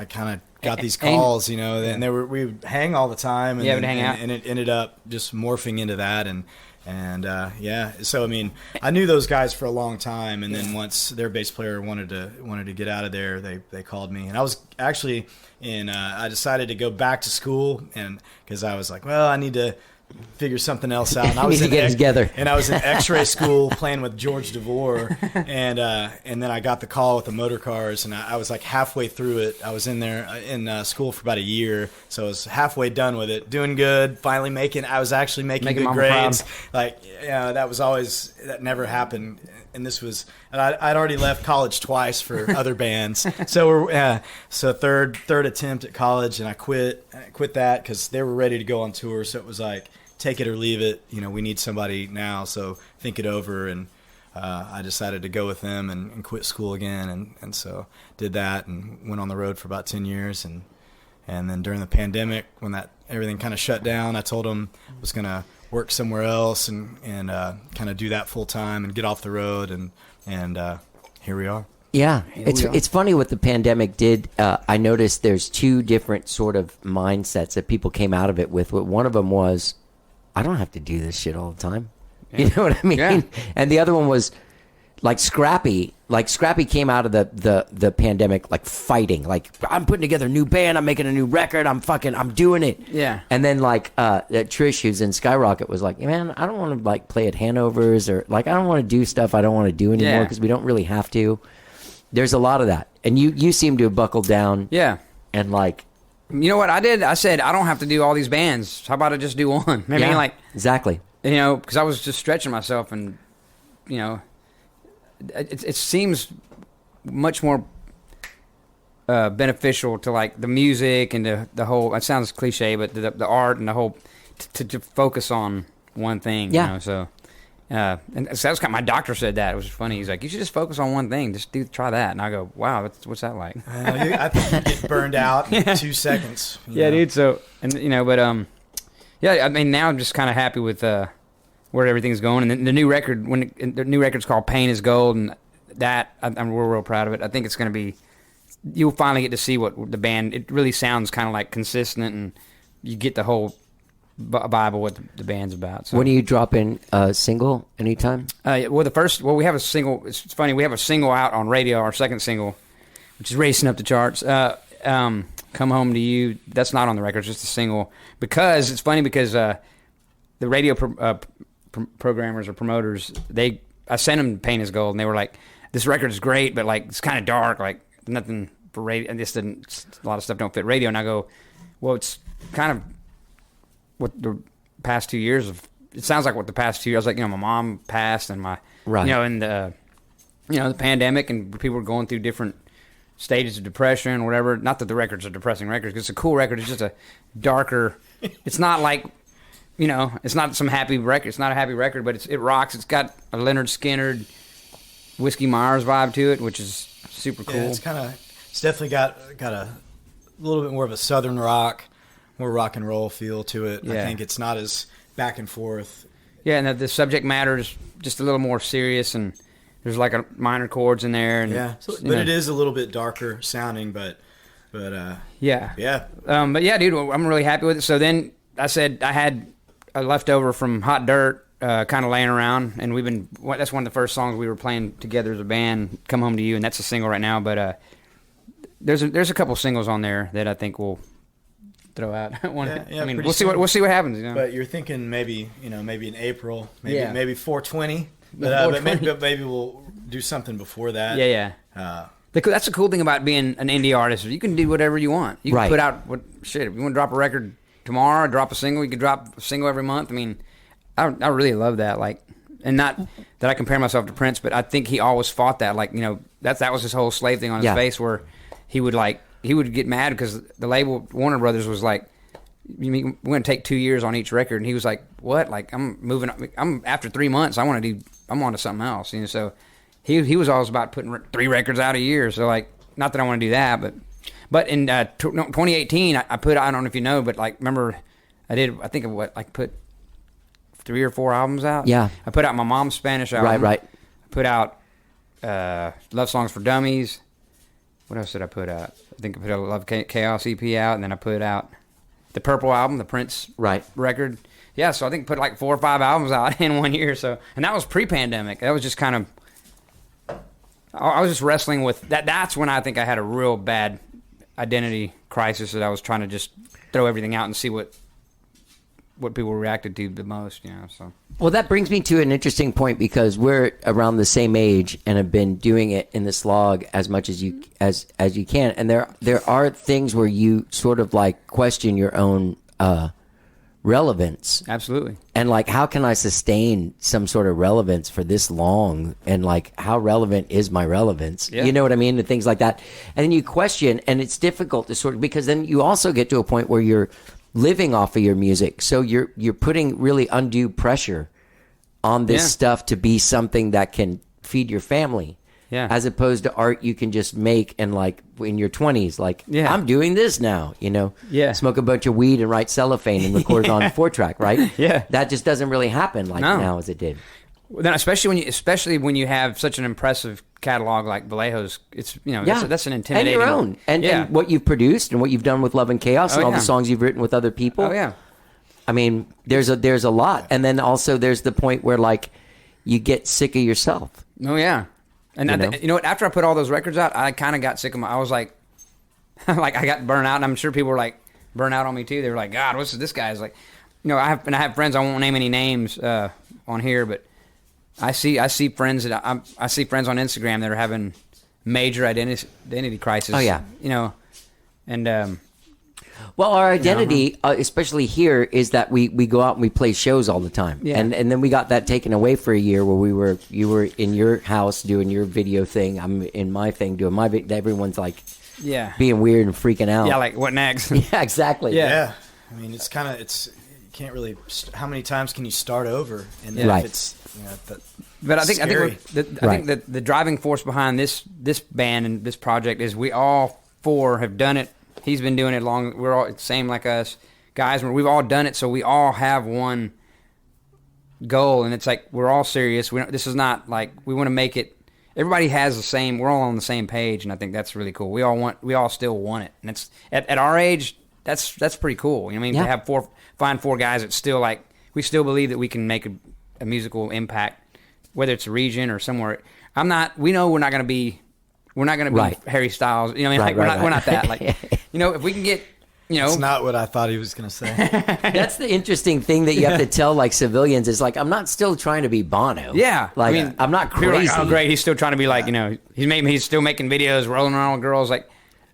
kind of got these calls, and we would hang all the time, and we'd hang out, and it ended up just morphing into that, and So I knew those guys for a long time, and then once their bass player wanted to get out of there, they called me, and I was actually I decided to go back to school, and because I was like, well, I need to figure something else out. And I was together. And I was in X-ray school playing with George DeVore, and then I got the call with the Motor Cars, and I was like halfway through it. I was in there in school for about a year, so I was halfway done with it, doing good. Finally I was actually making good grades. That never happened. And this was, I'd already left college twice for other bands. So third attempt at college, and I quit that because they were ready to go on tour. So it was like, take it or leave it. We need somebody now. So think it over. And I decided to go with them and quit school again. And so did that and went on the road for about 10 years. And then during the pandemic, when everything kind of shut down, I told them I was going to work somewhere else and kind of do that full time and get off the road, and here we are. Yeah, it's funny what the pandemic did. I noticed there's two different sort of mindsets that people came out of it with. One of them was, I don't have to do this shit all the time. Yeah. You know what I mean? Yeah. And the other one was like Scrappy. Like Scrappy came out of the pandemic like fighting. Like, I'm putting together a new band. I'm making a new record. I'm doing it. Yeah. And then like Trish, who's in Skyrocket, was like, man, I don't want to like play at Hanover's, or like I don't want to do stuff I don't want to do anymore because we don't really have to. There's a lot of that, and you seem to have buckled down. Yeah. And like, you know what I did? I said I don't have to do all these bands. How about I just do one? Exactly. Because I was just stretching myself, and it seems much more beneficial to like the music and the whole. It sounds cliche, but the art and the whole to focus on one thing. Yeah. And so that's kind of, my doctor said that. It was funny. He's like, you should just focus on one thing. Just try that. And I go, wow, what's that like? I think you get burned out in 2 seconds. Yeah, dude. So now I'm just kind of happy with where everything's going. And the new record, the new record's called Pain Is Gold, and that we're real proud of it. I think it's going to be. You'll finally get to see what the band. It really sounds kind of like consistent, and you get the whole Bible what the band's about. So. When are you dropping a single? Anytime? We have a single. It's funny. We have a single out on radio, our second single, which is racing up the charts. Come Home to You. That's not on the record. It's just a single. Because it's funny because the radio programmers or promoters, I sent them Pain is Gold, and they were like, this record is great, but like it's kind of dark, like nothing for radio. And a lot of stuff don't fit radio. And I go, well, it's kind of what the past 2 years of. It sounds like what the past 2 years. I was like, my mom passed, and and the pandemic, and people were going through different stages of depression or whatever. Not that the record's a depressing record, because it's a cool record. It's just a darker. It's not like, it's not some happy record. It's not a happy record, but it rocks. It's got a Leonard Skinner, Whiskey Myers vibe to it, which is super cool. Yeah, it's definitely got a little bit more of a southern rock, more rock and roll feel to it. Yeah. I think it's not as back and forth. Yeah, and the subject matter is just a little more serious, and there's like a minor chords in there. And, but it is a little bit darker sounding, but yeah. But yeah, dude, I'm really happy with it. So then I said I had a leftover from Hot Dirt kind of laying around, and that's one of the first songs we were playing together as a band, Come Home to You, and that's a single right now. But there's a couple singles on there that I think we'll throw out. We'll see what happens. But you're thinking maybe in April, maybe 420. But maybe we'll do something before that. Yeah. That's the cool thing about being an indie artist. You can do whatever you want. You can put out if you want to drop a record tomorrow, drop a single. You can drop a single every month. I mean, I really love that. Like, and not that I compare myself to Prince, but I think he always fought that. Like, that was his whole slave thing on his face, where he would get mad because the label Warner Brothers was like, we're going to take 2 years on each record, and he was like, what? Like, I'm moving. I'm after 3 months. I'm on to something else. So he was always about putting 3 records out a year. So like, not that I want to do that, but in 2018, I put, I don't know if you know, but like, remember I think put 3 or 4 albums out. Yeah. I put out my mom's Spanish album. Right. I put out Love Songs for Dummies. What else did I put out? I think I put a Love Chaos EP out, and then I put out the Purple album, the Prince record. Yeah, so I think I put like 4 or 5 albums out in 1 year. So, and that was pre-pandemic. That was just kind of, I was just wrestling with that. That's when I think I had a real bad identity crisis, that I was trying to just throw everything out and see what people reacted to the most. So. Well, that brings me to an interesting point, because we're around the same age and have been doing it in the slog as much as you can, and there are things where you sort of like question your own relevance. Absolutely. And like, how can I sustain some sort of relevance for this long? And like, how relevant is my relevance? Yeah. You know what I mean? And things like that. And then you question, and it's difficult to sort of, because then you also get to a point where you're living off of your music. So you're putting really undue pressure on this stuff to be something that can feed your family. Yeah. As opposed to art you can just make, and like in your 20s, like, I'm doing this now, Yeah. Smoke a bunch of weed and write cellophane and record it on 4-track, right? Yeah. That just doesn't really happen now as it did. Well, then especially when you have such an impressive catalog like Vallejo's, it's that's an intimidating. And your own, and what you've produced and what you've done with Love and Chaos and all the songs you've written with other people. Oh yeah. I mean, there's a lot, and then also there's the point where like you get sick of yourself. Oh yeah. And you know what? After I put all those records out, I kind of got sick of I was like, I got burnt out, and I'm sure people were like burnt out on me too. They were like, God, what's this guy's like? I have friends. I won't name any names on here, but I see friends that I see friends on Instagram that are having major identity crisis. Oh yeah. And well, our identity, especially here, is that we go out and we play shows all the time. Yeah. And then we got that taken away for a year, where you were in your house doing your video thing. I'm in my thing doing my video. Everyone's like being weird and freaking out. Yeah, like what next? Yeah, exactly. Yeah. I mean, it's you can't really, how many times can you start over? And then if it's, but I think Right. the driving force behind this band and this project is we all 4 have done it. He's been doing it long. We're all same like us guys. We've all done it, so we all have one goal, and it's like we're all serious. This is not like we want to make it. Everybody has the same. We're all on the same page, and I think that's really cool. We all still want it, and it's at our age. That's pretty cool. You know what I mean? Yeah. To have find 4 guys that still like we still believe that we can make a musical impact, whether it's a region or somewhere. We know we're not going to be. We're not going to be Harry Styles. You know what I mean? We're not that. Like, if we can get, It's not what I thought he was going to say. That's the interesting thing that you have to tell like civilians is like, I'm not still trying to be Bono. Yeah. Like, I'm not people are crazy. like, oh, great. He's still trying to be like, he's still making videos, rolling around with girls. Like,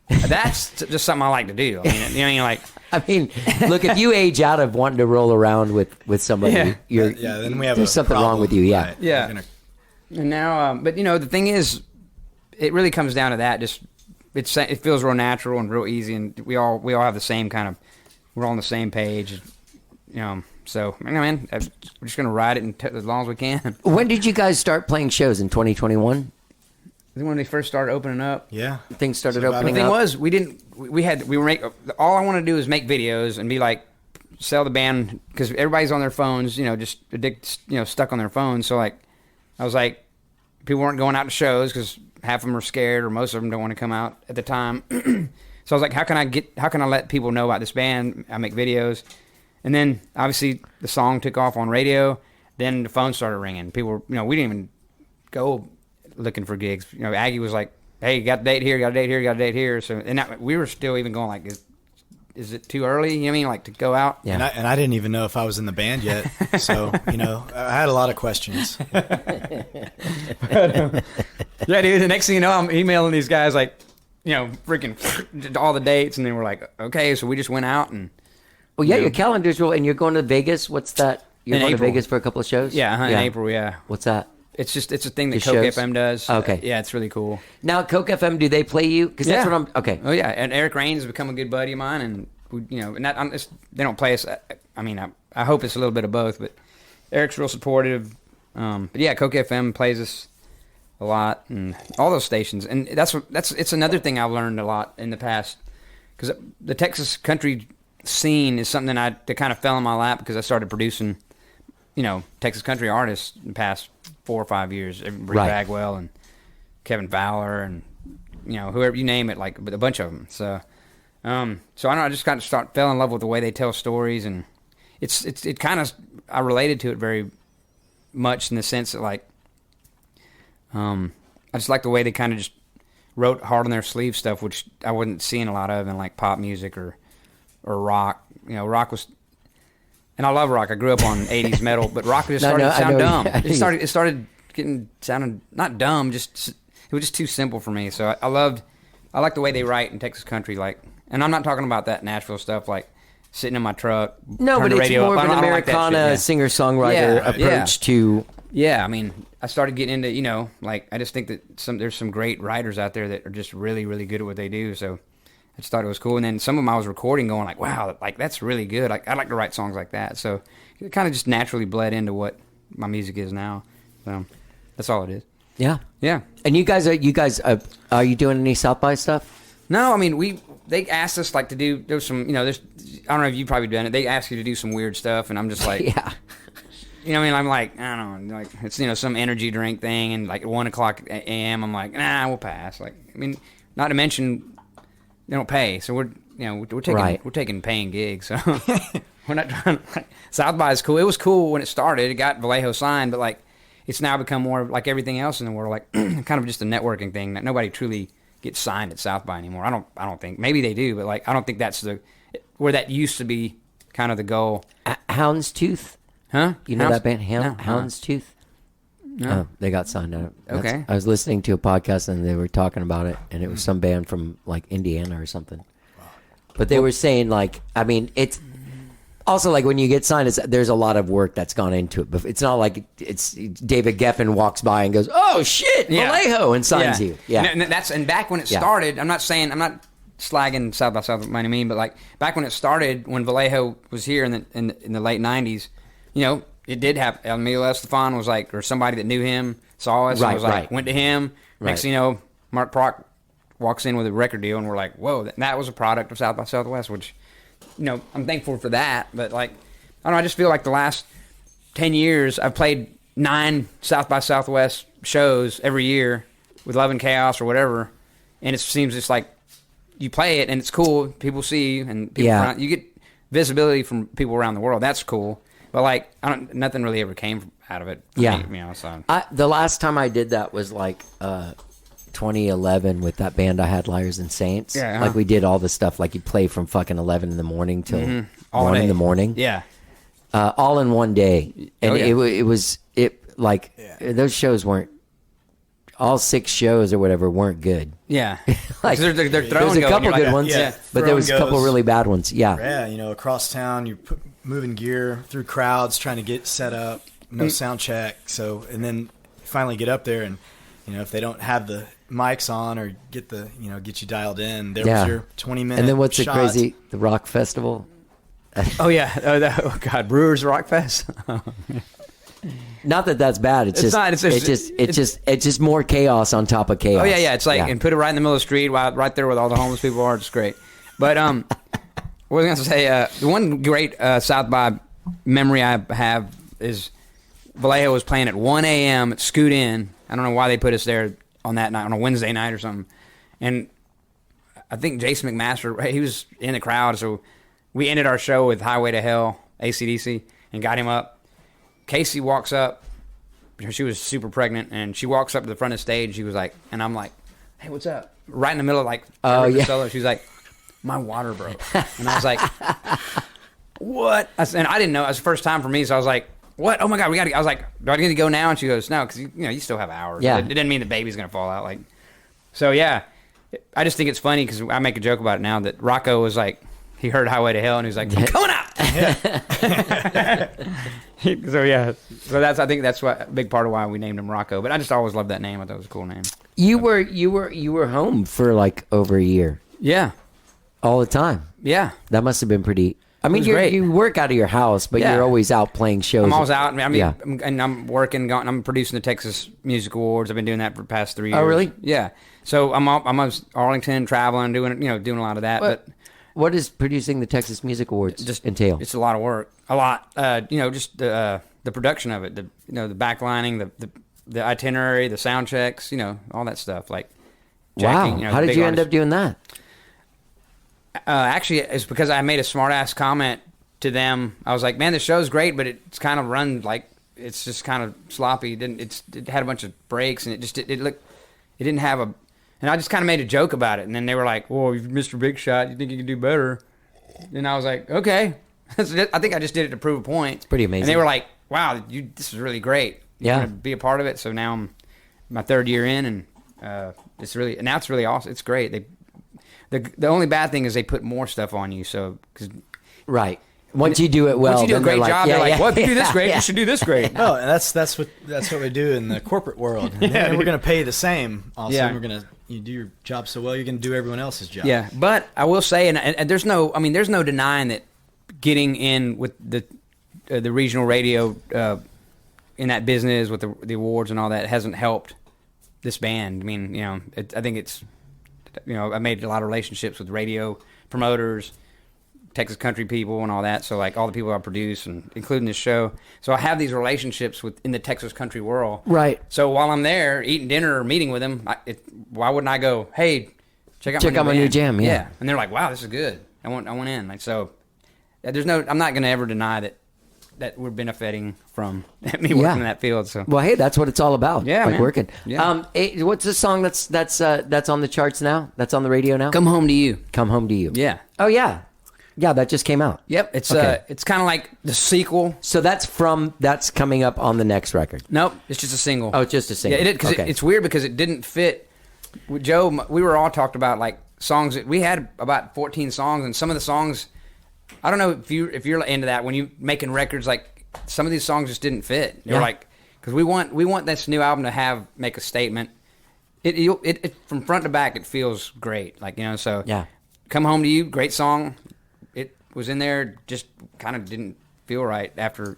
that's just something I like to do. I mean, like, I mean, look, if you age out of wanting to roll around with somebody, then we have there's something wrong with you. Yeah. Right. yeah. And now, but the thing is, it really comes down to that. Just it feels real natural and real easy, and we all have the same kind of, we're all on the same page, So man, we're just gonna ride it as long as we can. When did you guys start playing shows in 2021? I think when they first started opening up, Yeah. Things started So opening the thing up. was, we were all I want to do is make videos and be like, sell the band, because everybody's on their phones, just stuck on their phones. So like, I was like, people weren't going out to shows because half of them are scared or most of them don't want to come out at the time. So I was like, how can I let people know about this band? I make videos. And then obviously the song took off on radio. Then the phone started ringing. People were, we didn't even go looking for gigs. Aggie was like, hey, you got a date here, got a date here, got a date here. So, and we were still even going like, is it too early? You know what I mean? Like to go out? Yeah. And I didn't even know if I was in the band yet. So, I had a lot of questions. Yeah, dude. The next thing you know, I'm emailing these guys like, freaking all the dates, and then we're like, okay, so we just went out and. Well, yeah, your calendar's roll, and you're going to Vegas. What's that? You're In going April. to Vegas for a couple of shows. Yeah, in April. Yeah. What's that? It's a thing that The Coke shows? FM does. Okay. Yeah, it's really cool. Now, Coke FM, do they play you? Because that's Yeah. what I'm. Okay. Oh yeah, and Eric Rains has become a good buddy of mine, and they don't play us. I mean, I hope it's a little bit of both, but Eric's real supportive. But yeah, Coke FM plays us a lot, and all those stations, and it's another thing I've learned a lot in the past, because the Texas country scene is something that kind of fell in my lap because I started producing, Texas country artists in the past 4 or 5 years. Bree Bagwell and Kevin Fowler and whoever you name it, like a bunch of them. So I don't know. I just kind of fell in love with the way they tell stories, and it kind of, I related to it very much in the sense that like, I just like the way they kind of just wrote hard on their sleeve stuff, which I wasn't seeing a lot of in like pop music or rock. Rock was, and I love rock. I grew up on 80s metal, but rock just started to sound dumb. It started sounding not dumb, just it was just too simple for me. So I like the way they write in Texas country, like, and I'm not talking about that Nashville stuff, like sitting in my truck. No, turn but the it's radio more up. of I an don't like that shit, Americana yeah. singer-songwriter Yeah, approach to. Yeah, I mean, I started getting into, like, I just think that there's some great writers out there that are just really, really good at what they do. So I just thought it was cool. And then some of them I was recording going like, wow, like that's really good. Like I like to write songs like that. So it kind of just naturally bled into what my music is now. So that's all it is. Yeah. Yeah. And you guys are you doing any South by stuff? No, I mean, they asked us like to do, there's some, there's, I don't know if you've probably done it. They ask you to do some weird stuff, and I'm just like, Yeah. You know what I mean? I'm like, I don't know, like it's, some energy drink thing, and like at 1 o'clock a.m. I'm like, nah, we'll pass. Like, I mean, not to mention they don't pay, so we're taking paying gigs, so we're not trying to, like, South by is cool. It was cool when it started. It got Vallejo signed, but like it's now become more like everything else in the world, like kind of just a networking thing that nobody truly gets signed at South by anymore. I don't think, maybe they do, but like I don't think that's where that used to be kind of the goal. Houndstooth. Huh? You know that band, No. Houndstooth? No. Oh, they got signed out. Okay. I was listening to a podcast and they were talking about it, and it was some band from like Indiana or something. But they were saying like, I mean, it's also like when you get signed, there's a lot of work that's gone into it. But it's not like it's David Geffen walks by and goes, "Oh shit, Vallejo," and signs you. Yeah. And back when it started, I'm not slagging South by South by any means, but like back when it started, when Vallejo was here in the late '90s, it did have Emilio Estefan was like, or somebody that knew him saw us and was like, went to him. Next thing you know, Mark Prock walks in with a record deal, and we're like, whoa, that was a product of South by Southwest, which, I'm thankful for that. But like, I don't know, I just feel like the last 10 years, I've played 9 South by Southwest shows every year with Love and Chaos or whatever, and it seems just like you play it and it's cool. People see you, and people you get visibility from people around the world. That's cool. But like, nothing really ever came out of it. For me, so. The last time I did that was like 2011 with that band I had, Liars and Saints. Yeah, like we did all the stuff like you play from fucking 11 in the morning till 1 in the morning. Yeah. All in one day, and yeah. it was those shows weren't. All 6 shows or whatever weren't good. Yeah. Like, they're throwing there's a couple going, good ones, yeah. but there was a couple really bad ones. Yeah. Yeah, across town, you're moving gear through crowds, trying to get set up, no sound check. So, and then finally get up there, and if they don't have the mics on or get you dialed in, there was your 20-minute. And then what's shot. the crazy? The rock festival. Oh yeah. Oh God, Brewers Rock Fest. Not that that's bad. It's just more chaos on top of chaos. Oh yeah. It's like and put it right in the middle of the street, right there where all the homeless people are. It's great. But what was I going to say? The one great South by memory I have is Vallejo was playing at 1 a.m. at Scoot Inn. I don't know why they put us there on that night, on a Wednesday night or something. And I think Jason McMaster, he was in the crowd, so we ended our show with Highway to Hell, AC/DC, and got him up. Casey walks up. She was super pregnant, and she walks up to the front of the stage. She was like, and I'm like, hey, what's up? Right in the middle of solo. She was like, my water broke. And I was like, what? And I didn't know. It was the first time for me, so I was like, what? Oh my God, I was like, do I need to go now? And she goes, no, because you still have hours. Yeah. It didn't mean the baby's going to fall out. So yeah, I just think it's funny because I make a joke about it now that Rocco was like, he heard Highway to Hell, and he was like, I'm coming out. I think that's a big part of why we named him Rocco. But I just always loved that name. I thought it was a cool name. You were home for like over a year. Yeah. All the time. Yeah. That must have been pretty. I mean, great. you work out of your house, but you're always out playing shows. I'm always out. I'm working. I'm producing the Texas Music Awards. I've been doing that for the past 3 years. Oh, really? Yeah. So I'm Arlington, traveling, doing a lot of that. But what does producing the Texas Music Awards just entail? It's a lot of work. A lot. Just the production of it. The backlining, the itinerary, the sound checks. All that stuff. Like jacking, wow. How did you end up doing that? Actually, it's because I made a smart-ass comment to them. I was like, man, the show's great, but it's kind of run like it's just kind of sloppy. It had a bunch of breaks, and it didn't have a... And I just kind of made a joke about it. And then they were like, well, you're Mr. Big Shot. You think you can do better? And I was like, okay. I think I just did it to prove a point. It's pretty amazing. And they were like, wow, this is really great. You want to be a part of it? So now I'm my 3rd year in, and it's really awesome. It's great. The only bad thing is they put more stuff on you. So right. Once you do it well, once you do a great job, they're like, well, if you do this great, yeah. you should do this great. Oh, and that's what we do in the corporate world. And we're going to pay you the same. Also, you do your job so well, you're going to do everyone else's job. Yeah, but I will say, and there's no denying that getting in with the regional radio in that business with the awards and all that hasn't helped this band. I mean, I think it's, I made a lot of relationships with radio promoters, Texas country people and all that. So like all the people I produce and including this show. So I have these relationships in the Texas country world. Right. So while I'm there eating dinner or meeting with them, why wouldn't I go, hey, check out my new jam. Yeah. And they're like, wow, this is good. I went in. I'm not going to ever deny that we're benefiting from me working in that field. So well, hey, that's what it's all about. Yeah, man. Working. Yeah. What's the song that's on the charts now? That's on the radio now? Come Home to You. Come Home to You. Yeah. Oh yeah. Yeah, that just came out. Yep, it's kind of like the sequel. So that's coming up on the next record. Nope, it's just a single. Oh, it's just a single. Yeah, it's weird because it didn't fit. With Joe, we were all talked about like songs. We had about 14 songs, and some of the songs, I don't know if you're into that when you making records. Like some of these songs just didn't fit. They're like because we want this new album to make a statement. It from front to back it feels great. Like so. Yeah. Come Home to You, great song. Was in there, just kind of didn't feel right after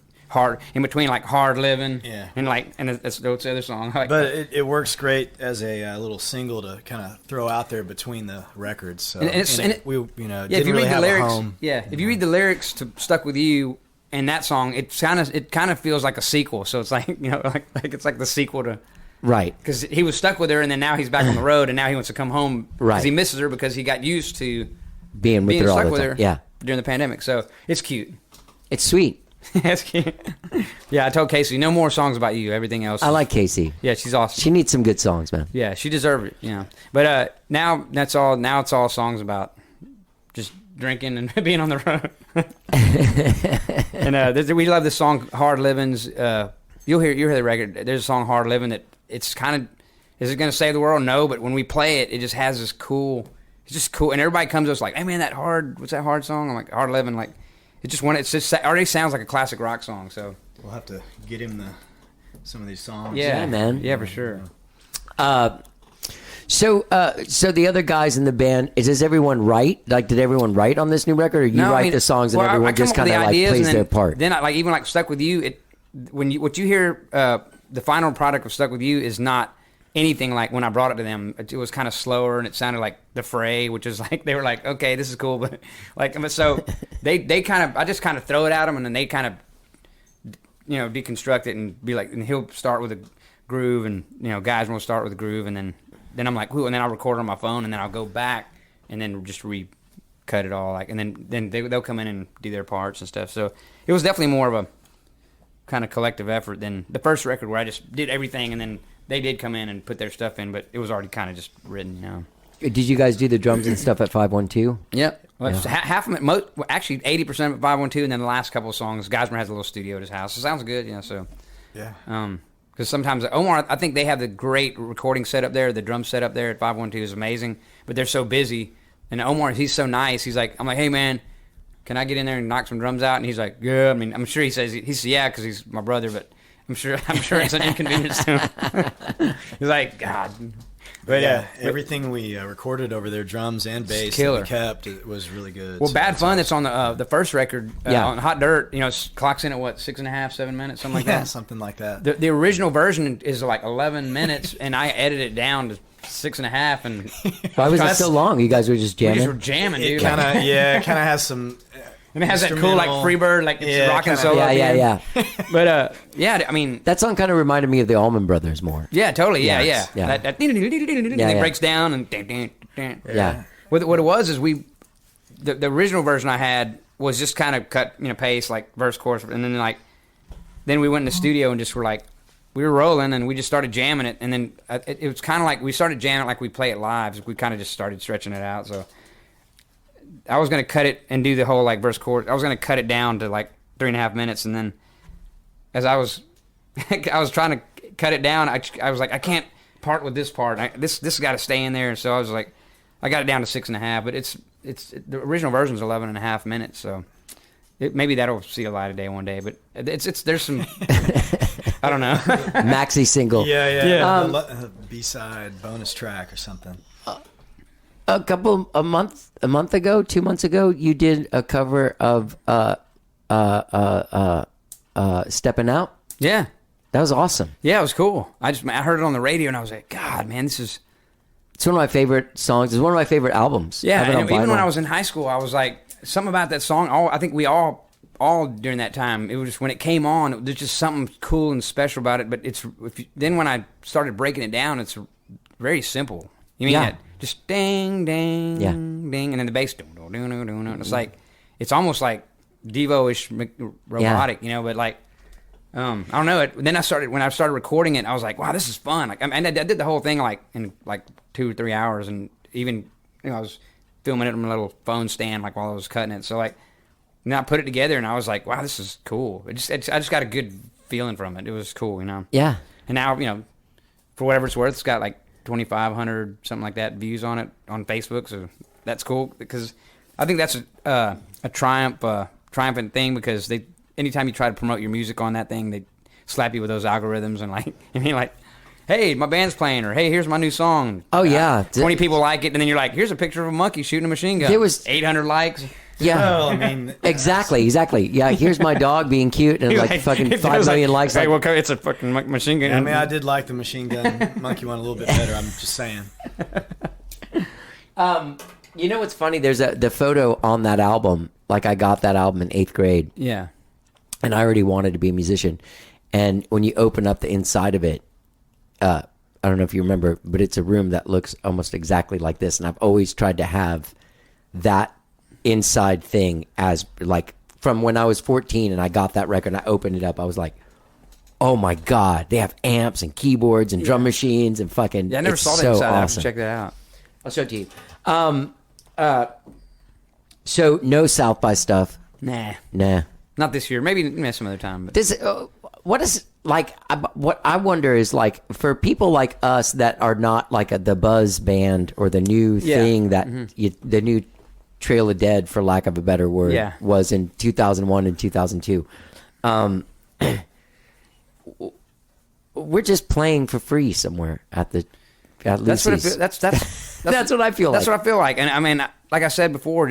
in between like Hard Living and that's the other song. But it works great as a little single to kind of throw out there between the records. So if you read the lyrics, if you read the lyrics to Stuck With You and that song, it kind of feels like a sequel. So it's like like it's like the sequel to. Right. Because he was stuck with her and then now he's back on the road and now he wants to come home because he misses her because he got used to being with her all the time. Yeah. During the pandemic, so it's cute. It's sweet. That's cute. Yeah, I told Casey, no more songs about you. Everything else. I like Casey. Yeah, she's awesome. She needs some good songs, man. Yeah, she deserved it. Yeah, but now that's all. Now it's all songs about just drinking and being on the road. And we love the song "Hard Living's." You'll hear the record. There's a song "Hard Living" that it's kind of. Is it going to save the world? No, but when we play it, it just has this cool. It's just cool, and everybody comes to us like, "Hey man, what's that hard song?" I'm like, "Hard Living." Like, it already sounds like a classic rock song. So we'll have to get him some of these songs. Yeah, man. Yeah, for sure. So the other guys in the band, does everyone write? Like, did everyone write on this new record, or you write the songs and everyone just kind of like plays their part? Then even like Stuck With You, what you hear, the final product of Stuck With You is not anything like when I brought it to them. It was kind of slower, and it sounded like The Fray, which is like they were like, okay, this is cool, but so they kind of I just kind of throw it at them, and then they kind of deconstruct it and be like, and he'll start with a groove, and guys will start with a groove, and then I'm like, ooh, and then I'll record it on my phone, and then I'll go back and then just cut it all, like, and then they'll come in and do their parts and stuff. So it was definitely more of a kind of collective effort than the first record where I just did everything, and then they did come in and put their stuff in, but it was already kind of just written, Did you guys do the drums and stuff at 512? Yep. Well, half of it, actually 80% of it 512, and then the last couple of songs, Geismer has a little studio at his house. It sounds good, so. Yeah. Because sometimes Omar, I think they have the great recording setup there. The drum setup there at 512 is amazing, but they're so busy. And Omar, he's so nice. I'm like, hey man, can I get in there and knock some drums out? And he's like, yeah. I mean, I'm sure he says yeah because he's my brother, but I'm sure it's an inconvenience to him. He's like, God. But yeah, everything we recorded over there, drums and bass, that we kept, it was really good. Well, Bad Fun, that's on the first record, on Hot Dirt, clocks in at what, 6.5, 7 minutes, something like that? Yeah, something like that. The original version is like 11 minutes, and I edited it down to 6.5. And why was it so long? You guys were just jamming? We just were jamming, dude. It kind of has some... And it has that cool, like, Freebird, like, it's rocking solo. Yeah. But, I mean... That song kind of reminded me of the Allman Brothers more. Yeah, totally, yeah. That it breaks down, and... Yeah. What it was is the original version I had was just kind of cut, pace, like, verse, chorus, and then we went in the studio and just were like, we were rolling, and we just started jamming it, and then it was kind of like, we started jamming it like we play it live. We kind of just started stretching it out, so... I was going to cut it and do the whole, like, verse chorus. I was going to cut it down to, like, 3.5 minutes, and then as I was trying to cut it down, I was like, I can't part with this part. This got to stay in there, so I was like, I got it down to 6.5, but it's the original version is 11.5 minutes, so maybe that'll see a light of day one day, but there's some, I don't know. Maxi single. Yeah. B-side, bonus track or something. A month ago, 2 months ago, you did a cover of Stepping Out. Yeah. That was awesome. Yeah, it was cool. I heard it on the radio, and I was like, God, man, it's one of my favorite songs. It's one of my favorite albums. Yeah, and even when I was in high school, I was like, something about that song, I think we all during that time, it was just, when it came on, there's just something cool and special about it, but then when I started breaking it down, it's very simple. You mean just ding, ding, ding, and then the bass, it's like, it's almost like Devo-ish robotic, but like, I don't know. Then when I started recording it, I was like, wow, this is fun. Like, I did the whole thing like in like 2 or 3 hours, and even I was filming it on my little phone stand like while I was cutting it. So like, I put it together, and I was like, wow, this is cool. I just got a good feeling from it. It was cool, Yeah. And now for whatever it's worth, it's got like 2,500 something like that views on it on Facebook, so that's cool because I think that's a triumphant thing, because anytime you try to promote your music on that thing, they slap you with those algorithms and like, hey, my band's playing, or hey, here's my new song. Oh yeah, 20 people like it, and then you're like, here's a picture of a monkey shooting a machine gun. There was 800 likes. Yeah, well, I mean, exactly. Yeah, here's my dog being cute, and like fucking 5 million likes. Hey, well, it's a fucking machine gun. I mean, I did like the machine gun monkey one a little bit better. I'm just saying. You know what's funny? There's the photo on that album. Like, I got that album in 8th grade. Yeah, and I already wanted to be a musician. And when you open up the inside of it, I don't know if you remember, but it's a room that looks almost exactly like this. And I've always tried to have that inside thing as like from when I was 14 and I got that record and I opened it up, I was like, oh my God, they have amps and keyboards and drum machines and fucking. Yeah, I never it's saw that so inside. I have to awesome. check that out. I'll show it to you. So no South by stuff. Nah. Not this year. Maybe some other time. But. This what is like? What I wonder is like for people like us that are not like the buzz band or the new thing that the new Trail of Dead, for lack of a better word, was in 2001 and 2002. We're just playing for free somewhere at Lucy's. That's that's what I feel like. That's what I feel like. And I mean, like I said before,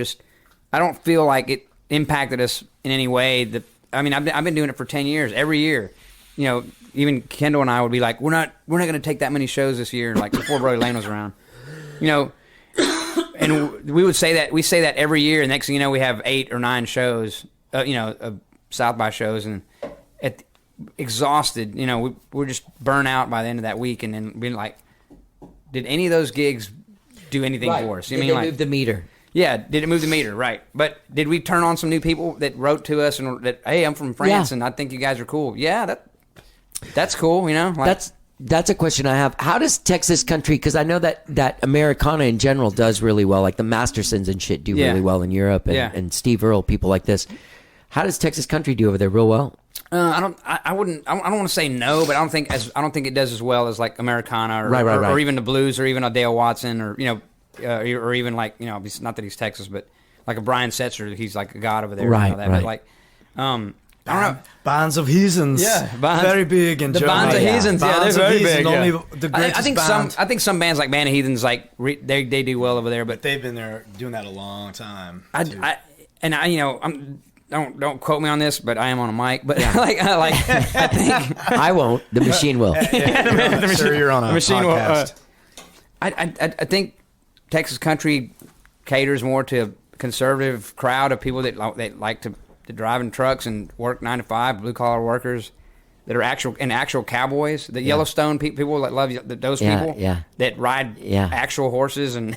I don't feel like it impacted us in any way. I've been doing it for 10 years. Every year, even Kendall and I would be like, we're not going to take that many shows this year. Like before Brodie Lane was around, and we would say that. We say that every year. And next thing you know, we have 8 or 9 shows, South by shows, and exhausted. We're just burnt out by the end of that week, and then being like, did any of those gigs do anything for us? Did they move the meter? Yeah, did it move the meter? Right. But did we turn on some new people that wrote to us and that, hey, I'm from France and I think you guys are cool? Yeah, that's cool, That's a question I have. How does Texas country, because I know that Americana in general does really well, like the Mastersons and shit do really well in Europe and Steve Earle, people like this. How does Texas country do over there real well? I don't want to say no, but I don't think it does as well as like Americana or even the blues or even a Dale Watson or or even like it's not that he's Texas, but like a Brian Setzer, he's like a god over there. Right. But like, I don't know. Bands of Heathens, very big in Germany. Bands of Heathens, they're very big. Only the greatest I think some bands like Band of Heathens like they do well over there, but they've been there doing that a long time. Don't quote me on this, but I am on a mic. But I think I won't. The machine will. Sure, you're on a podcast. I think Texas country caters more to a conservative crowd of people that like to drive in trucks and work 9 to 5, blue collar workers that are actual cowboys. The Yellowstone people that love those people that ride actual horses, and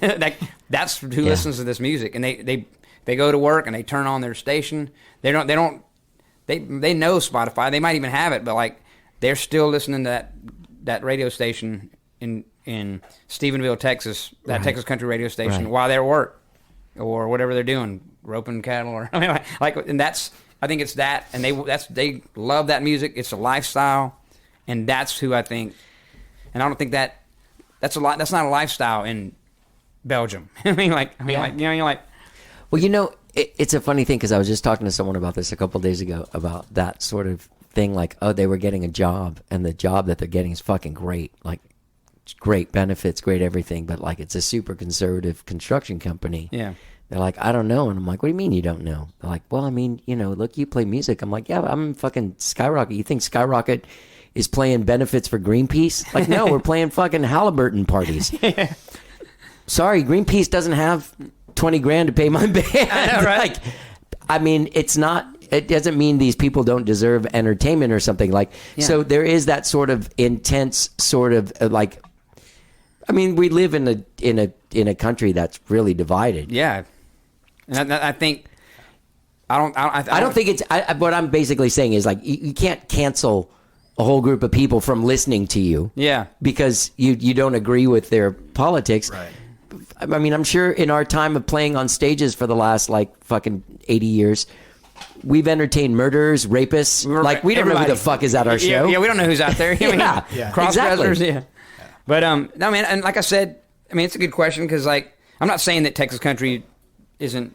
that's who listens to this music, and they go to work and they turn on their station. They know Spotify. They might even have it, but like they're still listening to that radio station in Stephenville, Texas, that Texas country radio station while they're at work or whatever they're doing, roping cattle or and that's I think it's that, and they love that music. It's a lifestyle, and that's who I think. And I don't think that's not a lifestyle in Belgium. You're like. Well, it's a funny thing because I was just talking to someone about this a couple of days ago about that sort of thing. Like, oh, they were getting a job, and the job that they're getting is fucking great. Like, great benefits, great everything, but like it's a super conservative construction company. Yeah. They're like, I don't know. And I'm like, what do you mean you don't know? They're like, well, I mean, look, you play music. I'm like, yeah, but I'm fucking Skyrocket. You think Skyrocket is playing benefits for Greenpeace? Like, no, we're playing fucking Halliburton parties. Sorry, Greenpeace doesn't have 20 grand to pay my band. I know, right? Like, I mean, it doesn't mean these people don't deserve entertainment or something. Like, so there is that sort of intense sort of like, I mean, we live in a country that's really divided. Yeah. And I think I don't think it's what I'm basically saying is like you can't cancel a whole group of people from listening to you. Yeah. Because you don't agree with their politics. Right. I mean, I'm sure in our time of playing on stages for the last like fucking 80 years, we've entertained murderers, rapists. We don't know who the fuck is at our show. Yeah, we don't know who's out there. Cross-dressers. Exactly. Yeah. But no, man, and like I said, I mean, it's a good question because like I'm not saying that Texas country isn't.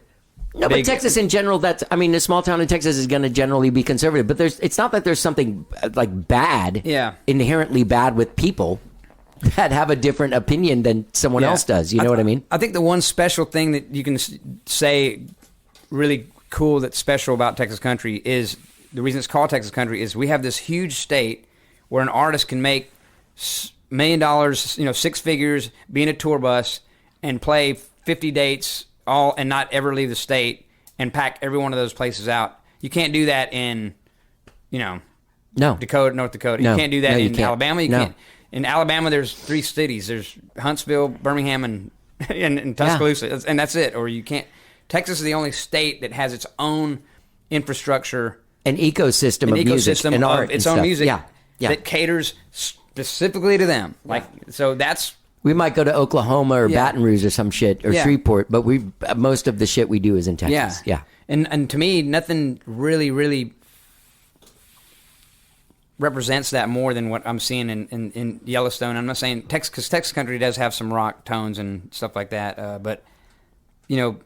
No, big. but Texas in general, a small town in Texas is going to generally be conservative. But it's not that there's something like bad, inherently bad with people that have a different opinion than someone else does. You know what I mean? I think the one special thing that you can say really cool that's special about Texas country is the reason it's called Texas country is we have this huge state where an artist can make $1 million, 6 figures, be in a tour bus and play 50 dates and not ever leave the state and pack every one of those places out. You can't do that in, North Dakota. You can't do that in Alabama. You can't. In Alabama, there's 3 cities. There's Huntsville, Birmingham, and Tuscaloosa, and that's it. Or you can't. Texas is the only state that has its own infrastructure, an ecosystem an of music ecosystem and of art, its and own stuff. music Yeah. that caters specifically to them. Like, so that's. We might go to Oklahoma or Yeah. Baton Rouge or some shit, or Yeah. Shreveport, but most of the shit we do is in Texas. Yeah. And to me, nothing really represents that more than what I'm seeing in Yellowstone. I'm not saying Texas, because Texas country does have some rock tones and stuff like that. But, you know,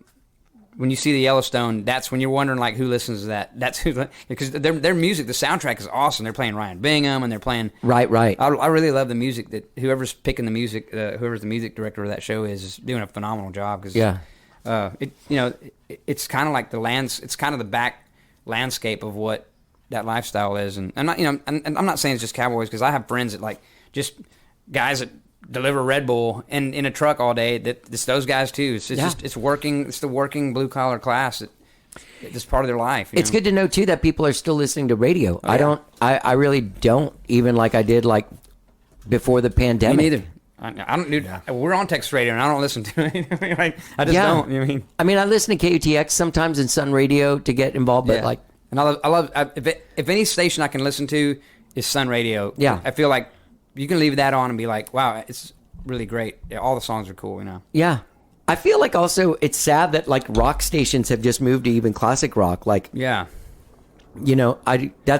when you see the Yellowstone, that's when you're wondering, like, who listens to that. That's who, because their music, the soundtrack is awesome. They're playing Ryan Bingham, and they're playing. Right. I really love the music that whoever's picking the music, whoever's the music director of that show is doing a phenomenal job. Cause, it's kind of like it's kind of the back landscape of what that lifestyle is. And I'm not, and I'm not saying it's just cowboys, because I have friends that, like, just guys that deliver Red Bull in a truck all day. It's those guys too. It's just it's the working blue collar class. It's part of their life. It's good to know too that people are still listening to radio. I really don't, even like I did like before the pandemic. Me neither. I don't. Dude, we're on Texas radio, and I don't listen to it. Like, I just don't. You know I mean, I listen to KUTX sometimes in Sun Radio to get involved, but like, and I love if any station I can listen to is Sun Radio. Yeah, I feel like you can leave that on and be like, wow, it's really great. Yeah, all the songs are cool, Yeah. I feel like also it's sad that like rock stations have just moved to even classic rock. Like, that's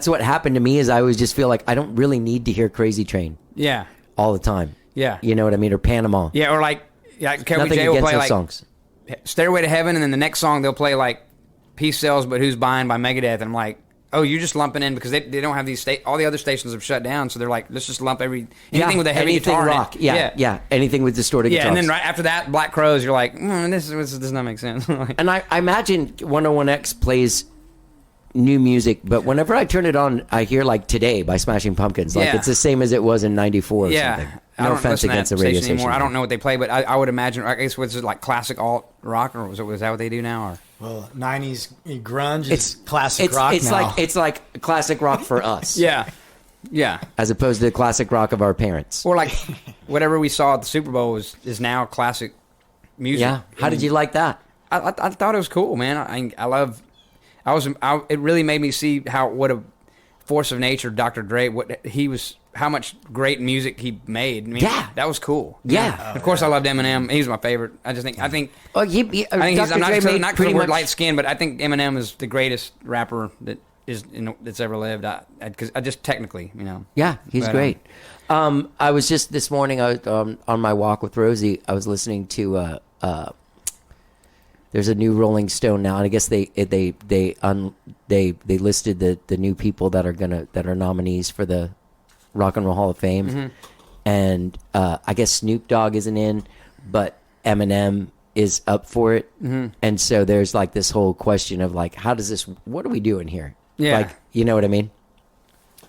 what happened to me is I always just feel like I don't really need to hear Crazy Train. Yeah. All the time. Yeah. You know what I mean? Or Panama. Yeah, or like Nothing J will against play those like songs. Stairway to Heaven, and then the next song they'll play like Peace Sells But Who's Buying by Megadeth, and I'm like, oh, you're just lumping in because they don't have these all the other stations have shut down, so they're like, let's just lump anything with a heavy anything guitar rock. in it. Yeah, anything with distorted guitars. And then right after that, Black Crowes, you're like, this does not make sense. And I imagine 101X plays new music, but whenever I turn it on, I hear like Today by Smashing Pumpkins. Like it's the same as it was in '94 or something. No offense against the radio station anymore. I don't know what they play, but I would imagine, I guess, was it like classic alt rock, or was that what they do now? Or well, '90s grunge is classic rock now. It's like classic rock for us. Yeah. As opposed to the classic rock of our parents. Or like whatever we saw at the Super Bowl is now classic music. Yeah. How did you like that? I thought it was cool, man. It really made me see what a force of nature Dr. Dre, how much great music he made. I mean, that was cool. Yeah. Of course, I loved Eminem. He's my favorite. I think. Oh, I'm not because we're light skinned, but I think Eminem is the greatest rapper that's ever lived. Because I just technically, Yeah, he's great. I was just this morning. I was on my walk with Rosie. I was listening to. There's a new Rolling Stone now, and I guess they listed the new people that are nominees for the Rock and Roll Hall of Fame, Mm-hmm. and I guess Snoop Dogg isn't in, but Eminem is up for it, and so there's like this whole question of like, what are we doing here? Yeah, like, you know what I mean.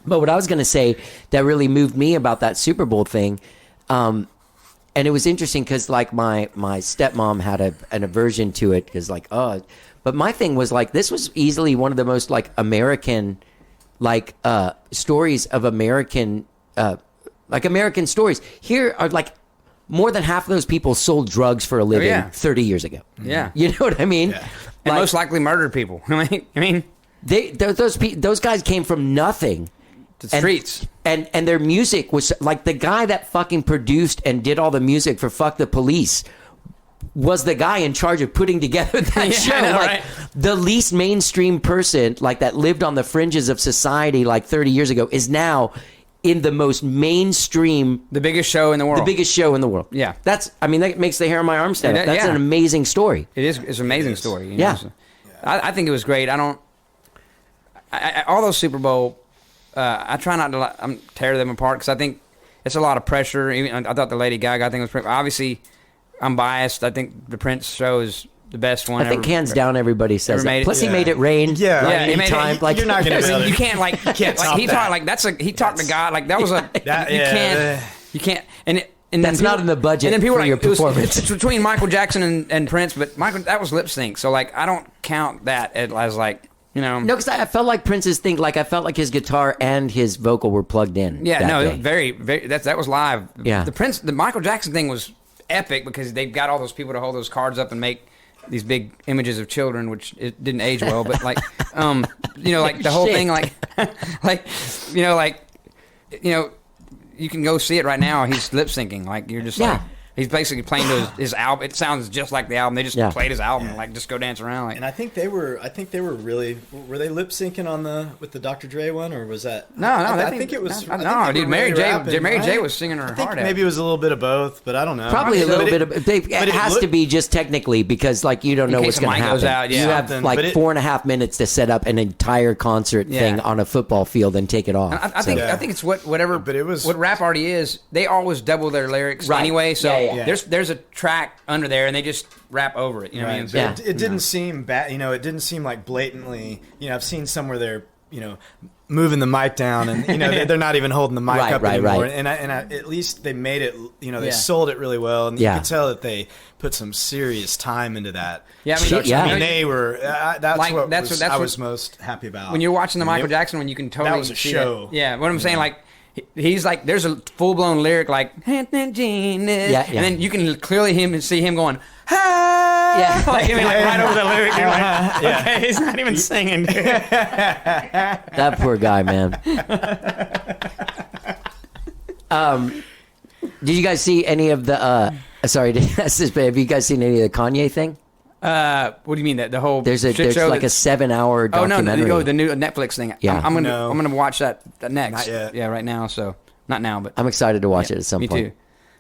But what I was gonna say that really moved me about that Super Bowl thing. And it was interesting because, like, my stepmom had an aversion to it because, like, but my thing was, like, this was easily one of the most, like, American, like, stories of American stories. Here are, like, more than half of those people sold drugs for a living 30 years ago. Yeah. You know what I mean? Yeah. And most likely murdered people. I mean, those guys came from nothing. The streets. And their music was like the guy that fucking produced and did all the music for Fuck the Police was the guy in charge of putting together that show. Like the least mainstream person like that lived on the fringes of society like 30 years ago is now in the most mainstream, the biggest show in the world. Yeah. That makes the hair on my arm stand up. That's an amazing story. It is. It's an amazing story. Yeah. So, I think it was great. All those Super Bowl, I try not to tear them apart because I think it's a lot of pressure. Even I thought the Lady Gaga thing was pretty. Obviously, I'm biased. I think the Prince show is the best one. I think hands down everybody says that. Plus, he made it rain. Yeah, he made it. Like you're not gonna. You can't like. He talked like he talked to God like that was a. You can't. And that's not in the budget. And then people for your performance. It's between Michael Jackson and Prince, but that was lip sync. So like I don't count that as like. No, because I felt like Prince's thing. Like I felt like his guitar and his vocal were plugged in. Yeah, very, very. That was live. Yeah, the Michael Jackson thing was epic because they've got all those people to hold those cards up and make these big images of children, which it didn't age well, but like, you know, like the whole thing, like, you know, you can go see it right now. He's lip syncing, like you're just like. He's basically playing his album. It sounds just like the album. They just played his album, like just go dance around. Like. And I think they were really. Were they lip syncing with the Dr. Dre one, or was that? No. I think it was. No, dude. Mary J was singing her heart out. Maybe it was a little bit of both, but I don't know. Probably a little bit of. It has to be just technically because like you don't know what's going to happen. Goes out, you have like 4.5 minutes to set up an entire concert thing on a football field and take it off. I think it's whatever. But it was what rap already is. They always double their lyrics anyway. So there's a track under there and they just rap over it, you know what I mean? So, it didn't seem bad, you know, it didn't seem like blatantly, you know, I've seen some where they're, you know, moving the mic down and, you know, they're not even holding the mic up anymore. And at least they made it, you know, they sold it really well. And you could tell that they put some serious time into that. Yeah, I mean, they were, that's what I was most happy about. When you're watching the Michael Jackson one, you can totally that was a show. That. Yeah, what I'm saying, like, he's like, there's a full blown lyric like, and then you can clearly see him going, like, I mean, like right over the lyric. You're like, okay, he's not even singing. That poor guy, man. Did you guys see any of the? Sorry to ask this, but have you guys seen any of the Kanye thing? What do you mean that the whole there's like a 7-hour documentary? Oh no, the new Netflix thing. Yeah, I'm gonna watch that next. Not yet. Yeah, right now. So not now, but I'm excited to watch it at some point. Me too.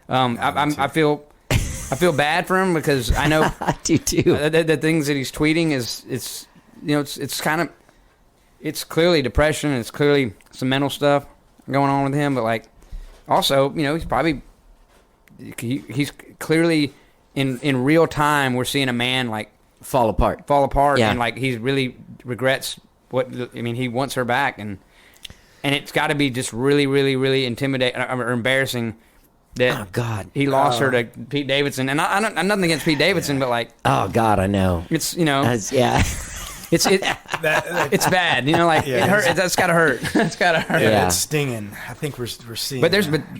I feel bad for him because I know I do too. The things that he's tweeting it's kind of it's clearly depression. It's clearly some mental stuff going on with him, but like also you know he's clearly. In real time, we're seeing a man like fall apart, and like he really regrets he wants her back, and it's got to be just really, really, really intimidating or embarrassing that he lost her to Pete Davidson, and I'm nothing against Pete Davidson, but like I know it's it's bad, you know, like it hurt. That's gotta hurt. That's gotta hurt. Yeah, it's stinging. I think we're seeing. But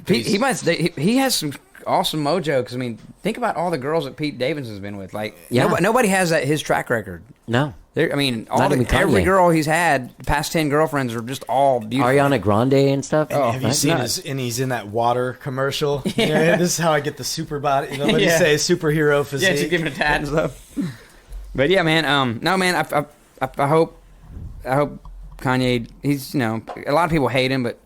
Pete, he has some awesome mojo because I mean, think about all the girls that Pete Davidson's been with. Like, nobody has his track record. No, I mean, every girl he's had, the past 10 girlfriends are just all beautiful. Ariana Grande and stuff. And have you seen and he's in that water commercial? Yeah, you know, this is how I get the super body. You know, what do you say, superhero physique? Yeah, she's giving a tat and stuff. But yeah, man. No, man. I hope Kanye. He's a lot of people hate him, but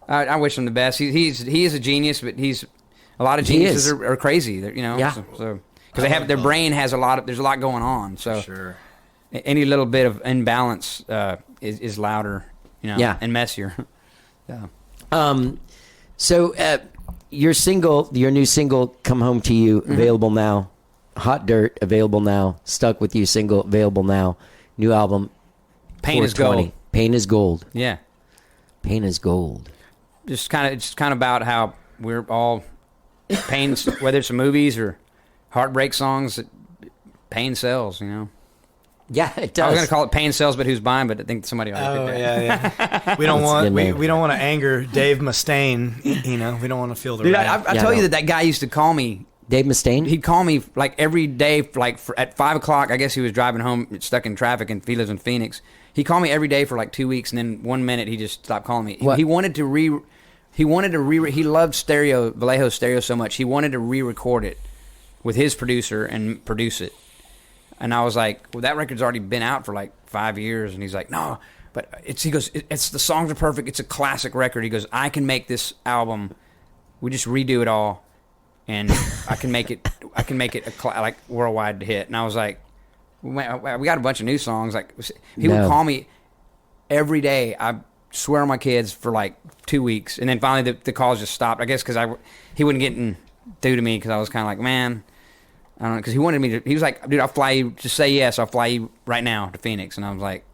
I wish him the best. He is a genius, but a lot of geniuses are crazy. You know, so because they have their brain has there's a lot going on. So sure. Any little bit of imbalance is louder, you know, and messier. Yeah. So your new single, "Come Home to You," available now. "Hot Dirt," available now. "Stuck with You" single, available now. New album, Pain is Gold. Pain is Gold. Yeah. Pain is Gold. It's kind of about how we're all pain, whether it's movies or heartbreak songs. Pain sells, you know. Yeah, it does. I was going to call it "Pain Sells," but who's buying? But I think somebody ought to pick that. Yeah. We don't want to anger Dave Mustaine. You know, we don't want to feel the. Dude, I tell you that guy used to call me. Dave Mustaine? He'd call me like every day, like at 5 o'clock. I guess he was driving home, stuck in traffic, and he lives in Phoenix. He called me every day for like 2 weeks, and then 1 minute he just stopped calling me. What? He wanted to he loved Vallejo stereo so much. He wanted to re-record it with his producer and produce it. And I was like, well, that record's already been out for like 5 years. And he's like, no, but he goes, it's the songs are perfect. It's a classic record. He goes, I can make this album. We just redo it all. And I can make it like worldwide hit. And I was like, we got a bunch of new songs. Like he would call me every day. I swear on my kids for like 2 weeks. And then finally the calls just stopped. I guess because he wasn't getting through to me because I was kind of like, man, I don't know. Because he wanted me to, he was like, dude, I'll fly you, just say yes. I'll fly you right now to Phoenix. And I was like,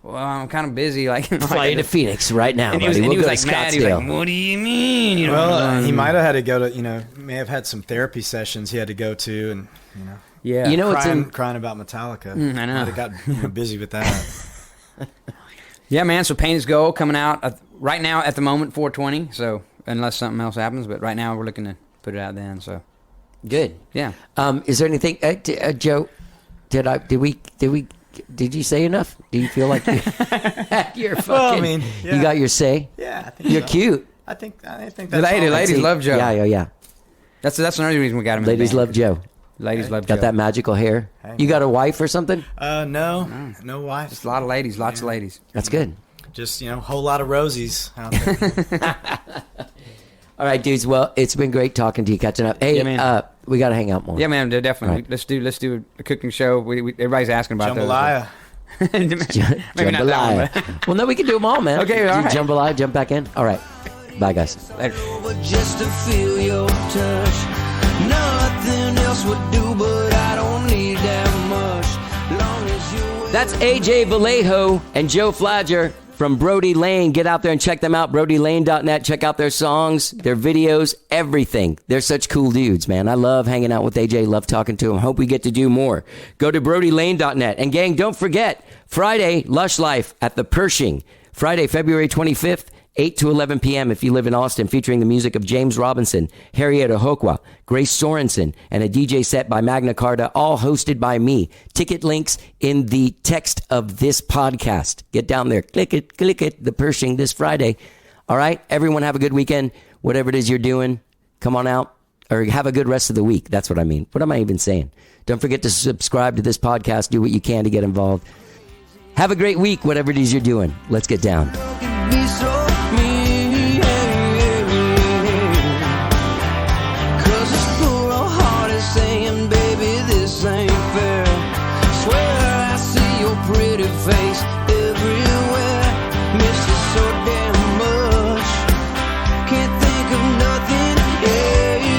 well, I'm kind of busy. Like, fly you to Phoenix right now. And he was like mad. He was like, what do you mean? You know, well, he might have had to go to, may have had some therapy sessions he had to go to, and yeah, crying about Metallica. I know. Might have got busy with that. Yeah, man. So Pain is Gold coming out right now at the moment 4/20. So unless something else happens, but right now we're looking to put it out then. So good. Yeah. Is there anything, Joe? Did you say enough? Do you feel like you're fucking? Well, I mean, yeah. You got your say. Yeah, I think you're so. cute. I think that's ladies love Joe. Yeah. That's another reason we got him. Ladies in the love Joe. Ladies love Joe. Got that magical hair. Hey, you got a wife or something? No wife. Just a lot of ladies, lots of ladies. That's good. Just whole lot of rosies out there. All right, dudes. Well, it's been great talking to you, catching up. Hey, Yeah, man. We got to hang out more. Yeah, man, definitely. Right. Let's do a cooking show. Everybody's asking about Jambalaya. those. Maybe not that one, but- Well, no, we can do them all, man. Okay, all right. Jambalaya, jump back in. All right. Bye, guys. Later. Just to feel your touch. Nothing else would do, but I don't need that much. Long as you. That's AJ Vallejo and Joe Flagger from Brodie Lane. Get out there and check them out. BrodieLane.net. Check out their songs, their videos, everything. They're such cool dudes, man. I love hanging out with AJ. Love talking to him. Hope we get to do more. Go to BrodieLane.net. And gang, don't forget, Friday, Lush Life at the Pershing. Friday, February 25th. 8 to 11 p.m. if you live in Austin, featuring the music of James Robinson, Harriet Ahokwa, Grace Sorensen, and a DJ set by Magna Carta, all hosted by me. Ticket links in the text of this podcast. Get down there. Click it. The Pershing this Friday. All right? Everyone have a good weekend. Whatever it is you're doing, come on out. Or have a good rest of the week. That's what I mean. What am I even saying? Don't forget to subscribe to this podcast. Do what you can to get involved. Have a great week, whatever it is you're doing. Let's get down. Be so mean, 'cause this poor old heart is saying, baby, this ain't fair. Swear I see your pretty face everywhere. Miss you so damn much. Can't think of nothing else.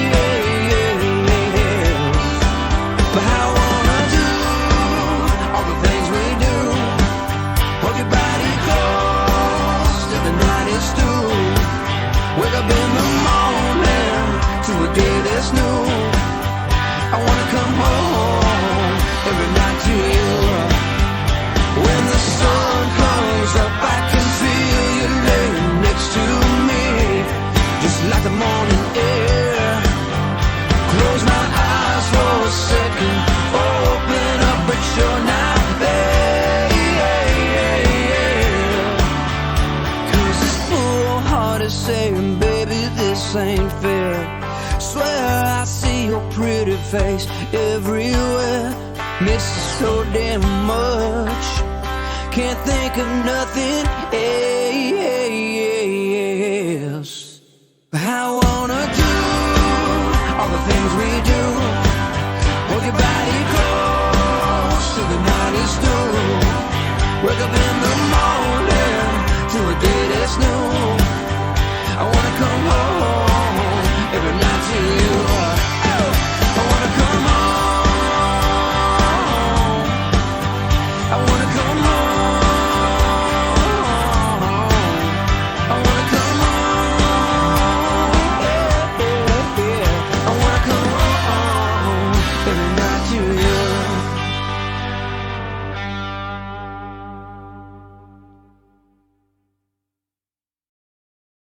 But I wanna do all the things we do. Hold your body close till the night is through. Wake up in the morning to a day that's new. I wanna come home every night to you. When the sun comes up, I can feel you laying next to me, just like the morning air. Close my eyes for a second, open up, but you're not there. 'Cause this poor heart is saying, baby, this ain't fair. Swear I see your pretty face everywhere. Miss you so damn much. Can't think of nothing else. I wanna do all the things we do.